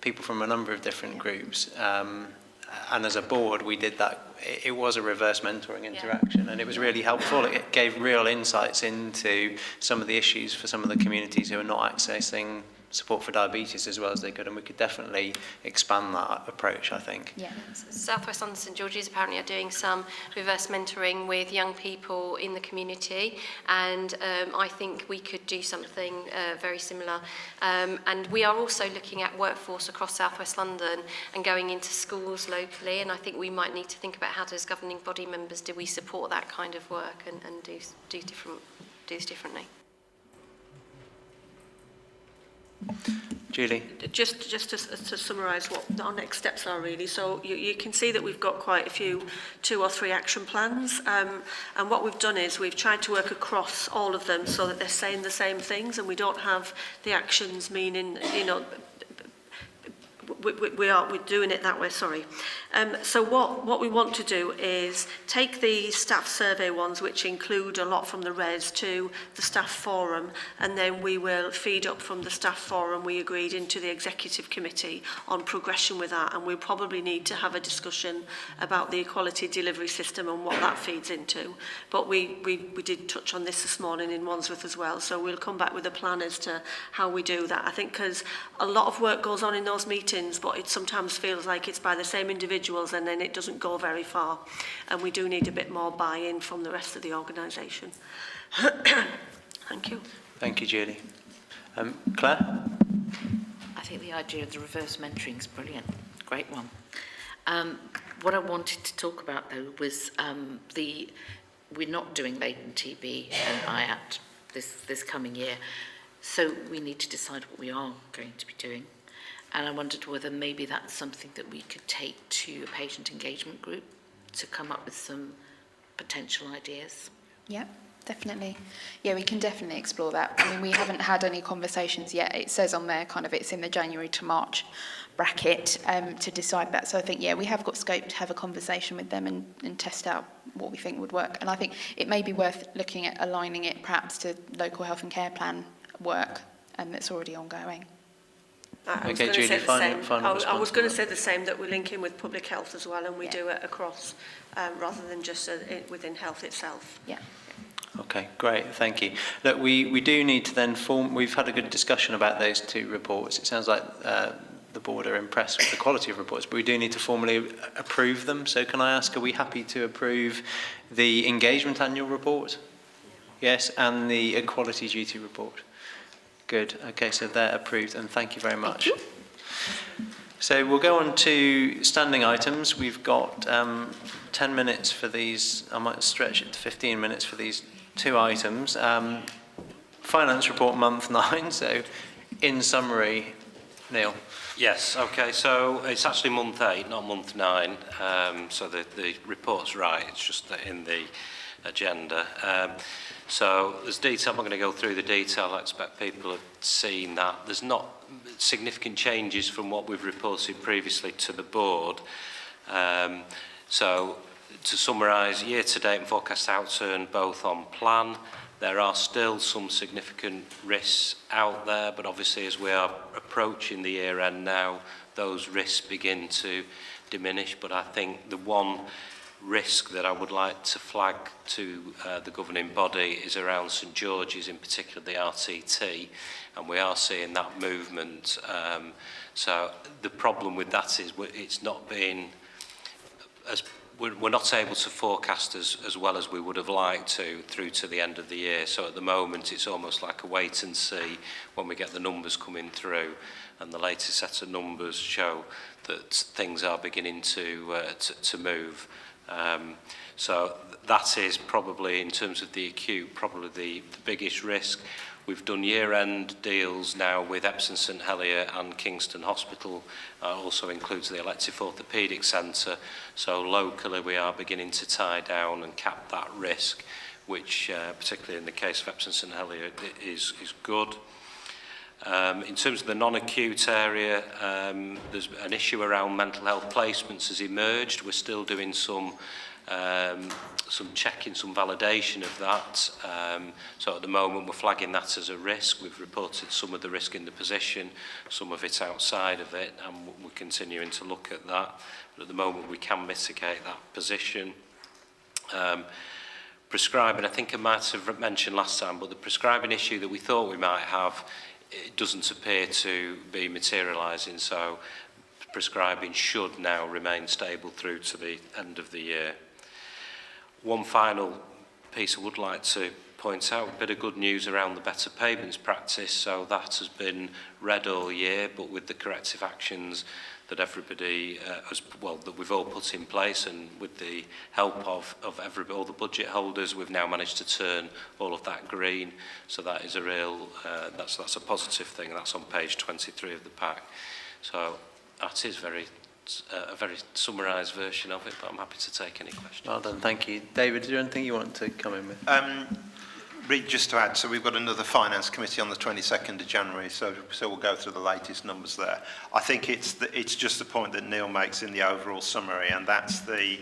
people from a number of different groups, and as a board we did that. It was a reverse mentoring interaction, and it was really helpful. It gave real insights into some of the issues for some of the communities who are not accessing support for diabetes as well as they could, and we could definitely expand that approach, I think. Yeah. South West London St George's apparently are doing some reverse mentoring with young people in the community, and I think we could do something very similar. And we are also looking at workforce across South West London and going into schools locally, and I think we might need to think about how, as governing body members, do we support that kind of work and do this differently. Julie? Just to summarise what our next steps are really. So you can see that we've got quite a few 2 or 3 action plans, and what we've done is we've tried to work across all of them so that they're saying the same things and we don't have the actions meaning, you know, we're doing it that way, sorry. So what we want to do is take the staff survey ones, which include a lot from the res, to the staff forum, and then we will feed up from the staff forum we agreed into the executive committee on progression with that, and we'll probably need to have a discussion about the equality delivery system and what that feeds into. But we did touch on this morning in Wandsworth as well, so we'll come back with a plan as to how we do that. I think because a lot of work goes on in those meetings, but it sometimes feels like it's by the same individuals and then it doesn't go very far, and we do need a bit more buy-in from the rest of the organisation. Thank you. Thank you, Julie. Claire? I think the idea of the reverse mentoring is brilliant. Great one. What I wanted to talk about though was we're not doing latent TB and IAT this coming year, so we need to decide what we are going to be doing. And I wondered whether maybe that's something that we could take to a patient engagement group to come up with some potential ideas. Yeah, definitely. Yeah, we can definitely explore that. I mean, we haven't had any conversations yet. It says on there kind of it's in the January to March bracket to decide that. So I think, yeah, we have got scope to have a conversation with them and test out what we think would work. And I think it may be worth looking at aligning it perhaps to local health and care plan work that's already ongoing. I was going to say the same, that we link in with public health as well, and we do it across rather than just within health itself. Yeah. Okay, great, thank you. Look, we do need to then we've had a good discussion about those 2 reports. It sounds like the board are impressed with the quality of reports, but we do need to formally approve them. So can I ask, are we happy to approve the engagement annual report? Yes, and the equality duty report? Good. Okay, so they're approved, and thank you very much. So we'll go on to standing items. We've got 10 minutes for these. I might stretch it to 15 minutes for these 2 items. Finance report month 9. So in summary, Neil. Yes, okay, so it's actually month 8, not month 9. So the report's right, it's just in the agenda. So there's detail. I'm not going to go through the detail. I expect people have seen that. There's not significant changes from what we've reported previously to the board. So to summarise, year-to-date and forecast outturn both on plan. There are still some significant risks out there, but obviously as we are approaching the year-end now, those risks begin to diminish. But I think the one risk that I would like to flag to the governing body is around St George's, in particular the RTT, and we are seeing that movement. So the problem with that is it's not being as we're not able to forecast as well as we would have liked to through to the end of the year. So at the moment, it's almost like a wait and see when we get the numbers coming through, and the latest set of numbers show that things are beginning to move. So that is probably, in terms of the acute, probably the biggest risk. We've done year-end deals now with Epsom St Helier and Kingston Hospital. Also includes the elective orthopaedic centre. So locally we are beginning to tie down and cap that risk, which particularly in the case of Epsom St Helier is good. In terms of the non-acute area, there's an issue around mental health placements has emerged. We're still doing some checking, some validation of that. So at the moment we're flagging that as a risk. We've reported some of the risk in the position, some of it outside of it, and we're continuing to look at that. But at the moment we can mitigate that position. Prescribing, I think I might have mentioned last time, but the prescribing issue that we thought we might have, it doesn't appear to be materialising, so prescribing should now remain stable through to the end of the year. One final piece I would like to point out, a bit of good news around the better payments practice. So that has been read all year, but with the corrective actions that everybody that we've all put in place, and with the help of all the budget holders, we've now managed to turn all of that green. So that is a real that's a positive thing. That's on page 23 of the pack. So that is a very summarised version of it, but I'm happy to take any questions. Well done, thank you. David, is there anything you want to come in with? Reid, just to add, so we've got another Finance Committee on the 22nd of January, so we'll go through the latest numbers there. I think it's just the point that Neil makes in the overall summary, and that's the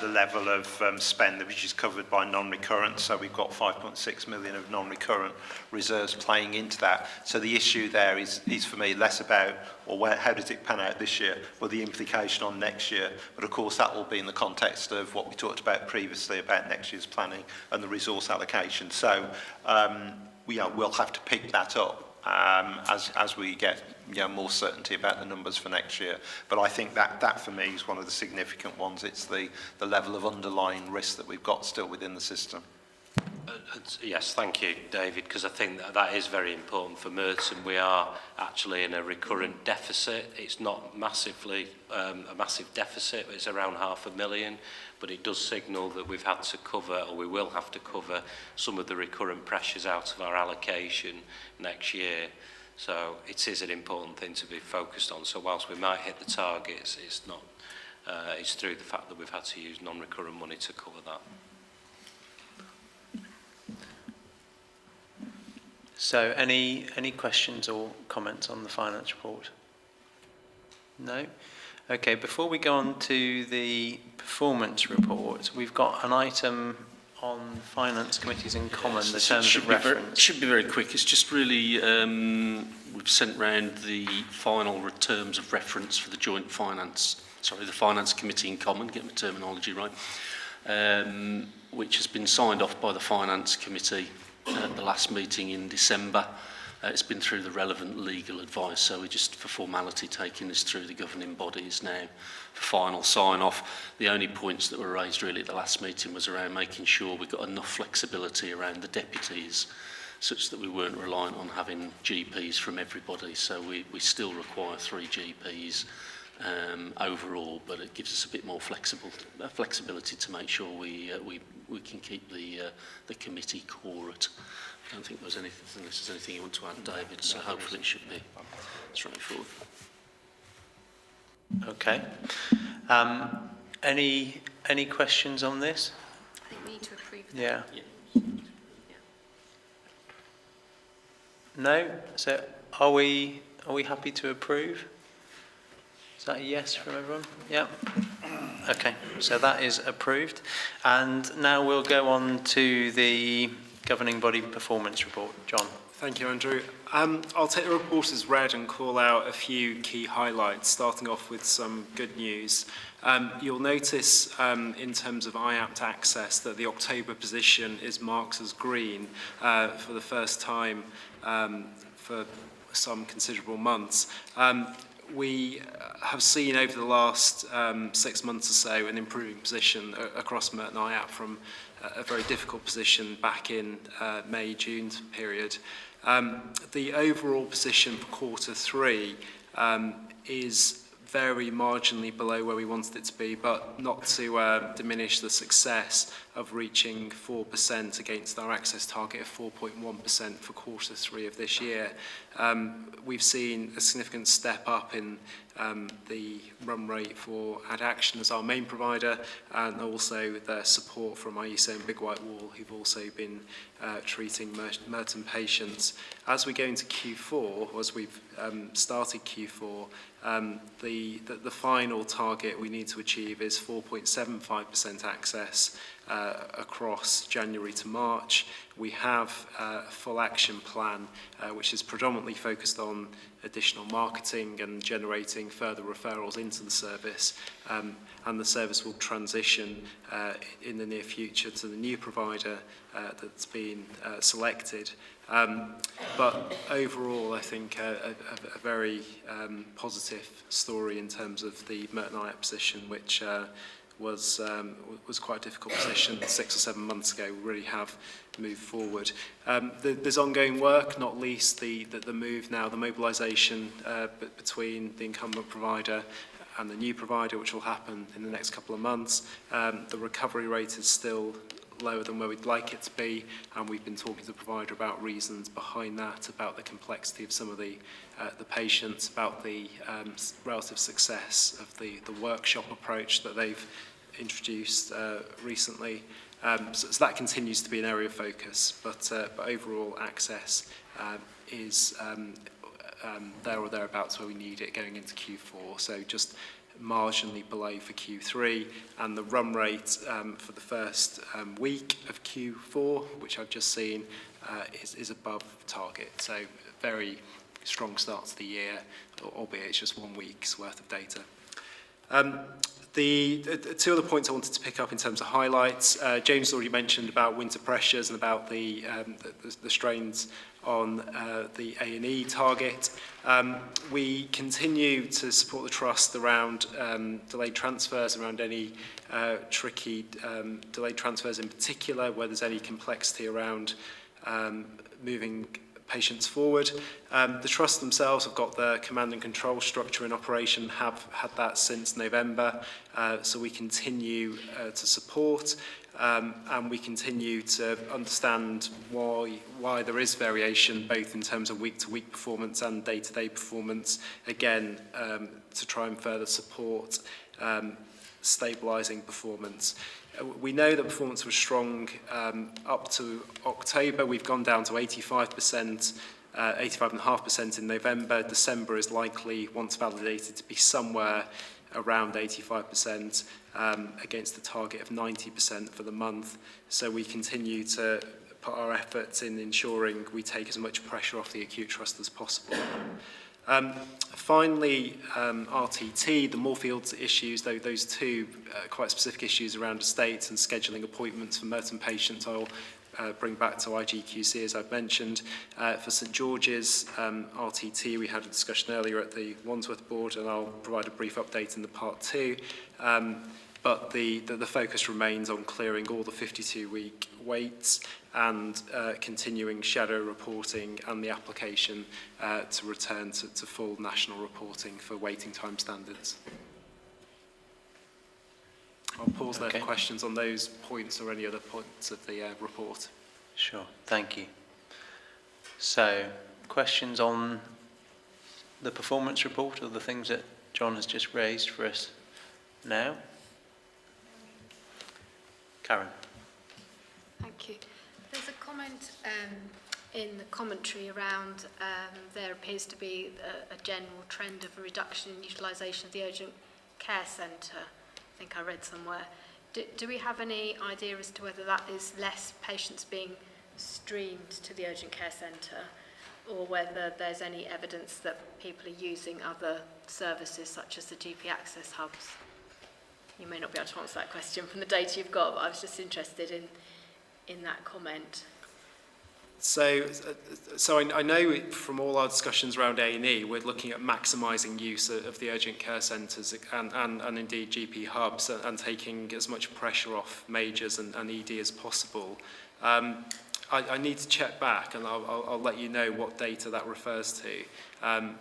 level of spend which is covered by non-recurrent. So we've got 5.6 million of non-recurrent reserves playing into that. So the issue there is for me less about, well, how does it pan out this year, but the implication on next year. But of course that will be in the context of what we talked about previously about next year's planning and the resource allocation. So we'll have to pick that up as we get more certainty about the numbers for next year. But I think that for me is one of the significant ones. It's the level of underlying risk that we've got still within the system. Yes, thank you, David, because I think that is very important for Merton. We are actually in a recurrent deficit. It's not massively a massive deficit, it's around $500,000, but it does signal that we've had to cover, or we will have to cover, some of the recurrent pressures out of our allocation next year. So it is an important thing to be focused on. So whilst we might hit the targets, it's not. It's through the fact that we've had to use non-recurrent money to cover that. So any questions or comments on the finance report? No? Okay, before we go on to the performance report, we've got an item on finance committees in common, the terms of reference. Should be very quick. It's just really, we've sent round the final terms of reference for the the finance committee in common, get my terminology right, which has been signed off by the finance committee at the last meeting in December. It's been through the relevant legal advice, so we're just for formality taking this through the governing bodies now for final sign-off. The only points that were raised really at the last meeting was around making sure we got enough flexibility around the deputies such that we weren't reliant on having GPs from everybody. So we still require 3 GPs overall, but it gives us a bit more flexibility to make sure we can keep the committee quorate. I don't think there's anything, unless there's anything you want to add, David, so hopefully it should be straightforward. Okay. Any questions on this? I think we need to approve that. Yeah. No? So are we happy to approve? Is that a yes from everyone? Yeah. Okay, so that is approved. And now we'll go on to the Governing Body Performance Report. John. Thank you, Andrew. I'll take the report as read and call out a few key highlights, starting off with some good news. You'll notice in terms of IAPT access that the October position is marked as green for the first time for some considerable months. We have seen over the last 6 months or so an improving position across Merton IAP from a very difficult position back in May, June period. The overall position for Q3 is very marginally below where we wanted it to be, but not to diminish the success of reaching 4% against our access target of 4.1% for Q3 of this year. We've seen a significant step up in the run rate for Action as our main provider, and also the support from IESA and Big White Wall, who've also been treating Merton patients. As we go into Q4, as we've started Q4, the final target we need to achieve is 4.75% access across January to March. We have a full action plan which is predominantly focused on additional marketing and generating further referrals into the service, and the service will transition in the near future to the new provider that's been selected. But overall, I think a very positive story in terms of the Merton IAP position, which was quite a difficult position 6 or 7 months ago. We really have moved forward. There's ongoing work, not least the move now, the mobilisation between the incumbent provider and the new provider, which will happen in the next couple of months. The recovery rate is still lower than where we'd like it to be, and we've been talking to the provider about reasons behind that, about the complexity of some of the patients, about the relative success of the workshop approach that they've introduced recently. So that continues to be an area of focus, but overall access is there or thereabouts where we need it going into Q4. So just marginally below for Q3, and the run rate for the first week of Q4, which I've just seen, is above target. So very strong start to the year, albeit it's just 1 week's worth of data. The two other points I wanted to pick up in terms of highlights. James already mentioned about winter pressures and about the strains on the A&E target. We continue to support the Trust around delayed transfers, around any tricky delayed transfers in particular, where there's any complexity around moving patients forward. The Trust themselves have got the command and control structure in operation, have had that since November, so we continue to support. And we continue to understand why there is variation, both in terms of week-to-week performance and day-to-day performance, again, to try and further support stabilising performance. We know that performance was strong up to October. We've gone down to 85%, 85.5% in November. December is likely, once validated, to be somewhere around 85%, against the target of 90% for the month. So we continue to put our efforts in ensuring we take as much pressure off the acute trust as possible. Finally, RTT, the Moorfields issues, those two quite specific issues around estates and scheduling appointments for Merton patients, I'll bring back to IGQC, as I've mentioned. For St George's RTT, we had a discussion earlier at the Wandsworth board, and I'll provide a brief update in the part 2. But the focus remains on clearing all the 52-week waits and continuing shadow reporting and the application to return to full national reporting for waiting time standards. I'll pause there for questions on those points or any other points of the report. Sure, thank you. So, questions on the performance report or the things that John has just raised for us now? Karen. Thank you. There's a comment in the commentary around there appears to be a general trend of a reduction in utilisation of the urgent care centre. I think I read somewhere. Do we have any idea as to whether that is less patients being streamed to the urgent care centre, or whether there's any evidence that people are using other services such as the GP access hubs. You may not be able to answer that question from the data you've got, but I was just interested in that comment. So I know from all our discussions around A&E, we're looking at maximising use of the urgent care centres and indeed GP hubs and taking as much pressure off majors and ED as possible. I need to check back, and I'll let you know what data that refers to.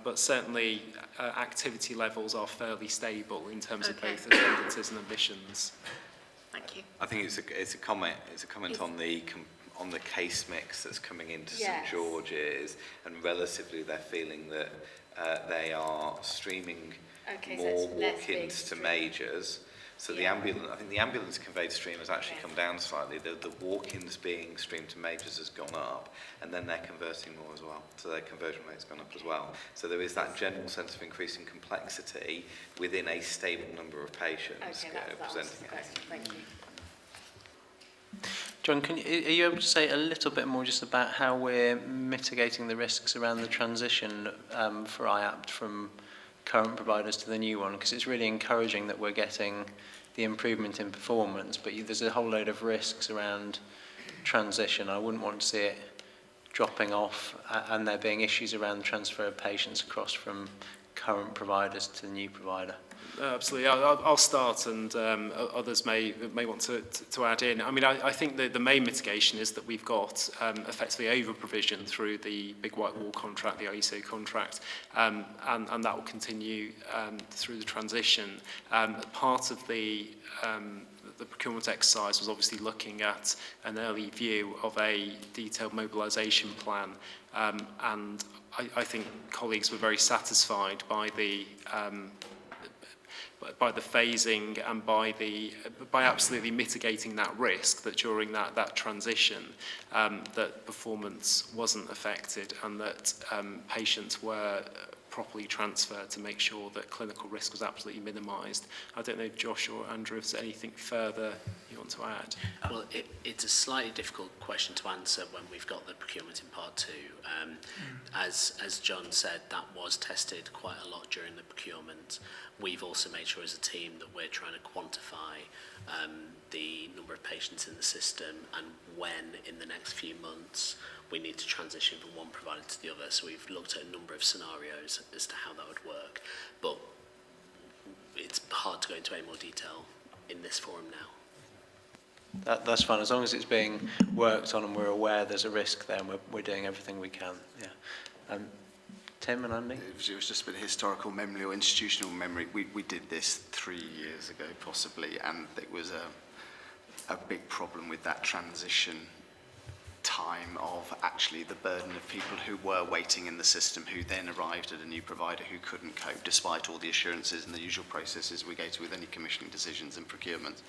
But certainly activity levels are fairly stable in terms of both attendances and admissions. Thank you. I think it's a comment on the case mix that's coming into St George's, and relatively they're feeling that they are streaming more walk-ins to majors. So the ambulance, I think the ambulance conveyed stream has actually come down slightly. The walk-ins being streamed to majors has gone up, and then they're converting more as well. So their conversion rate's gone up as well. So there is that general sense of increasing complexity within a stable number of patients presenting it. Thank you. John, are you able to say a little bit more just about how we're mitigating the risks around the transition for IAPT from current providers to the new one? Because it's really encouraging that we're getting the improvement in performance, but there's a whole load of risks around transition. I wouldn't want to see it dropping off and there being issues around the transfer of patients across from current providers to the new provider. Absolutely. I'll start, and others may want to add in. I mean, I think the main mitigation is that we've got effectively over-provision through the Big White Wall contract, the IESO contract, and that will continue through the transition. Part of the procurement exercise was obviously looking at an early view of a detailed mobilisation plan, and I think colleagues were very satisfied by the phasing and by absolutely mitigating that risk that during that transition that performance wasn't affected and that patients were properly transferred to make sure that clinical risk was absolutely minimised. I don't know, Josh or Andrew, if there's anything further you want to add. Well, it's a slightly difficult question to answer when we've got the procurement in part two. As John said, that was tested quite a lot during the procurement. We've also made sure as a team that we're trying to quantify the number of patients in the system and when in the next few months we need to transition from one provider to the other. So we've looked at a number of scenarios as to how that would work. But it's hard to go into any more detail in this forum now. That's fine, as long as it's being worked on and we're aware there's a risk there, and we're doing everything we can. Yeah. Tim and Andy? It was just a bit of historical memory or institutional memory. We did this 3 years ago, possibly, and it was a big problem with that transition time of actually the burden of people who were waiting in the system, who then arrived at a new provider who couldn't cope, despite all the assurances and the usual processes we go to with any commissioning decisions and procurement.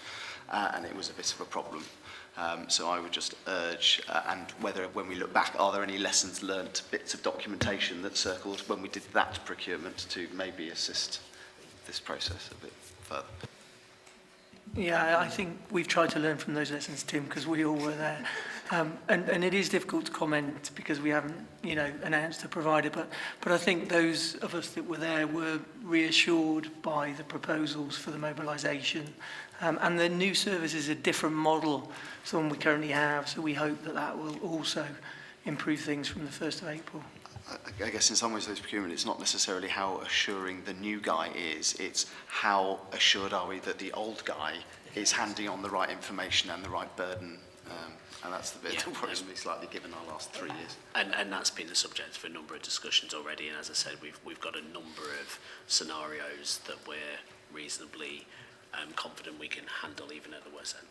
And it was a bit of a problem. So I would just urge, and whether when we look back, are there any lessons learned, bits of documentation that circled when we did that procurement to maybe assist this process a bit further? Yeah, I think we've tried to learn from those lessons, Tim, because we all were there. And it is difficult to comment because we haven't, announced a provider. But I think those of us that were there were reassured by the proposals for the mobilisation. And the new service is a different model to the one we currently have. So we hope that will also improve things from the 1st of April. I guess in some ways those procurement, it's not necessarily how assuring the new guy is, it's how assured are we that the old guy is handing on the right information and the right burden. And that's the bit that worries me slightly given our last 3 years. And that's been the subject for a number of discussions already, and as I said, we've got a number of scenarios that we're reasonably confident we can handle even at the worst end.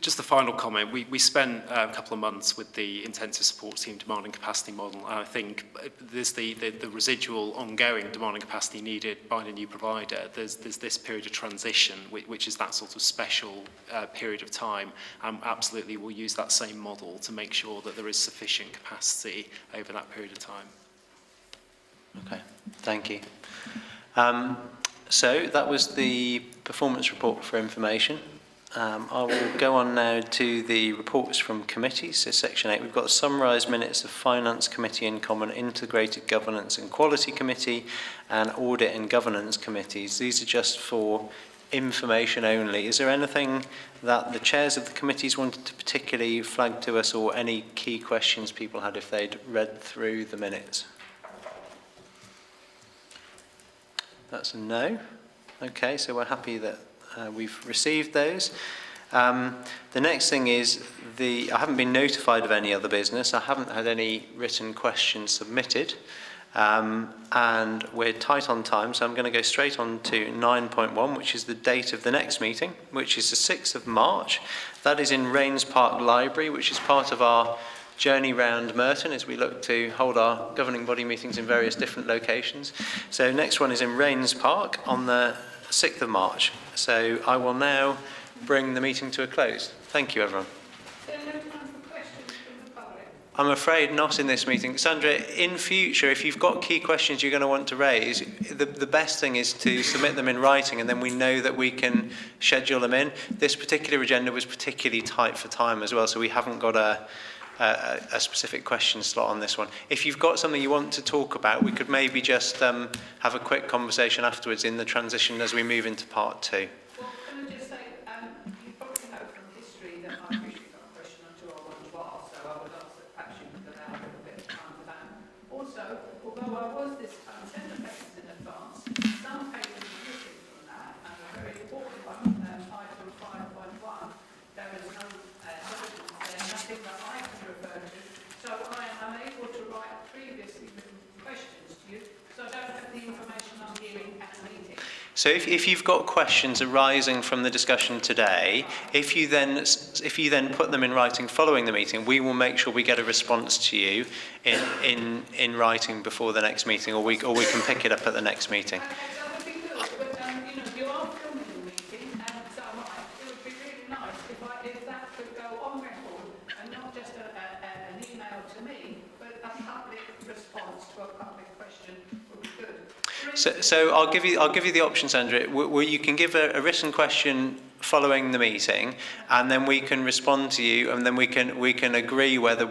Just a final comment. We spent a couple of months with the intensive support team demand and capacity model, and I think there's the residual ongoing demand and capacity needed by the new provider. There's this period of transition, which is that sort of special period of time, and absolutely we'll use that same model to make sure that there is sufficient capacity over that period of time. Okay, thank you. So that was the performance report for information. I will go on now to the reports from committees. So section 8, we've got summarised minutes of Finance Committee and Common Integrated Governance and Quality Committee and Audit and Governance Committees. These are just for information only. Is there anything that the chairs of the committees wanted to particularly flag to us, or any key questions people had if they'd read through the minutes? That's a no. Okay, so we're happy that we've received those. The next thing is I haven't been notified of any other business. I haven't had any written questions submitted. And we're tight on time, so I'm going to go straight on to 9.1, which is the date of the next meeting, which is the 6th of March. That is in Rains Park Library, which is part of our journey round Merton as we look to hold our governing body meetings in various different locations. So next one is in Rains Park on the 6th of March. So I will now bring the meeting to a close. Thank you, everyone. I'm afraid not in this meeting. Sandra, in future, if you've got key questions you're going to want to raise, the best thing is to submit them in writing, and then we know that we can schedule them in. This particular agenda was particularly tight for time as well, so we haven't got a specific question slot on this one. If you've got something you want to talk about, we could maybe just have a quick conversation afterwards in the transition as we move into part 2. Well, can I just say, you probably know from history that I've usually got a question or two I want to ask, so I would ask that perhaps you could allow a little bit of time for that. Also, although I was this sent the papers in advance, some papers are missing from that, and a very important one, item 5.1, there is no evidence there, nothing that I can refer to, so I am unable to write previously written questions to you, so I don't have the information I'm hearing at the meeting. So if you've got questions arising from the discussion today, if you then put them in writing following the meeting, we will make sure we get a response to you in writing before the next meeting, or we can pick it up at the next meeting. So I'll give you the option, Sandra, where you can give a written question following the meeting, and then we can respond to you, and then we can agree whether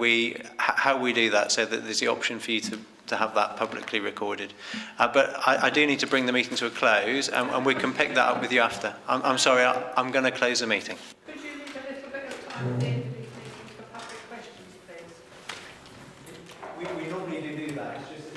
how we do that, so that there's the option for you to have that publicly recorded. But I do need to bring the meeting to a close, and we can pick that up with you after. I'm sorry, I'm going to close the meeting. Could you leave a little bit of time at the end of these meetings for public questions, please? We normally do that. It's just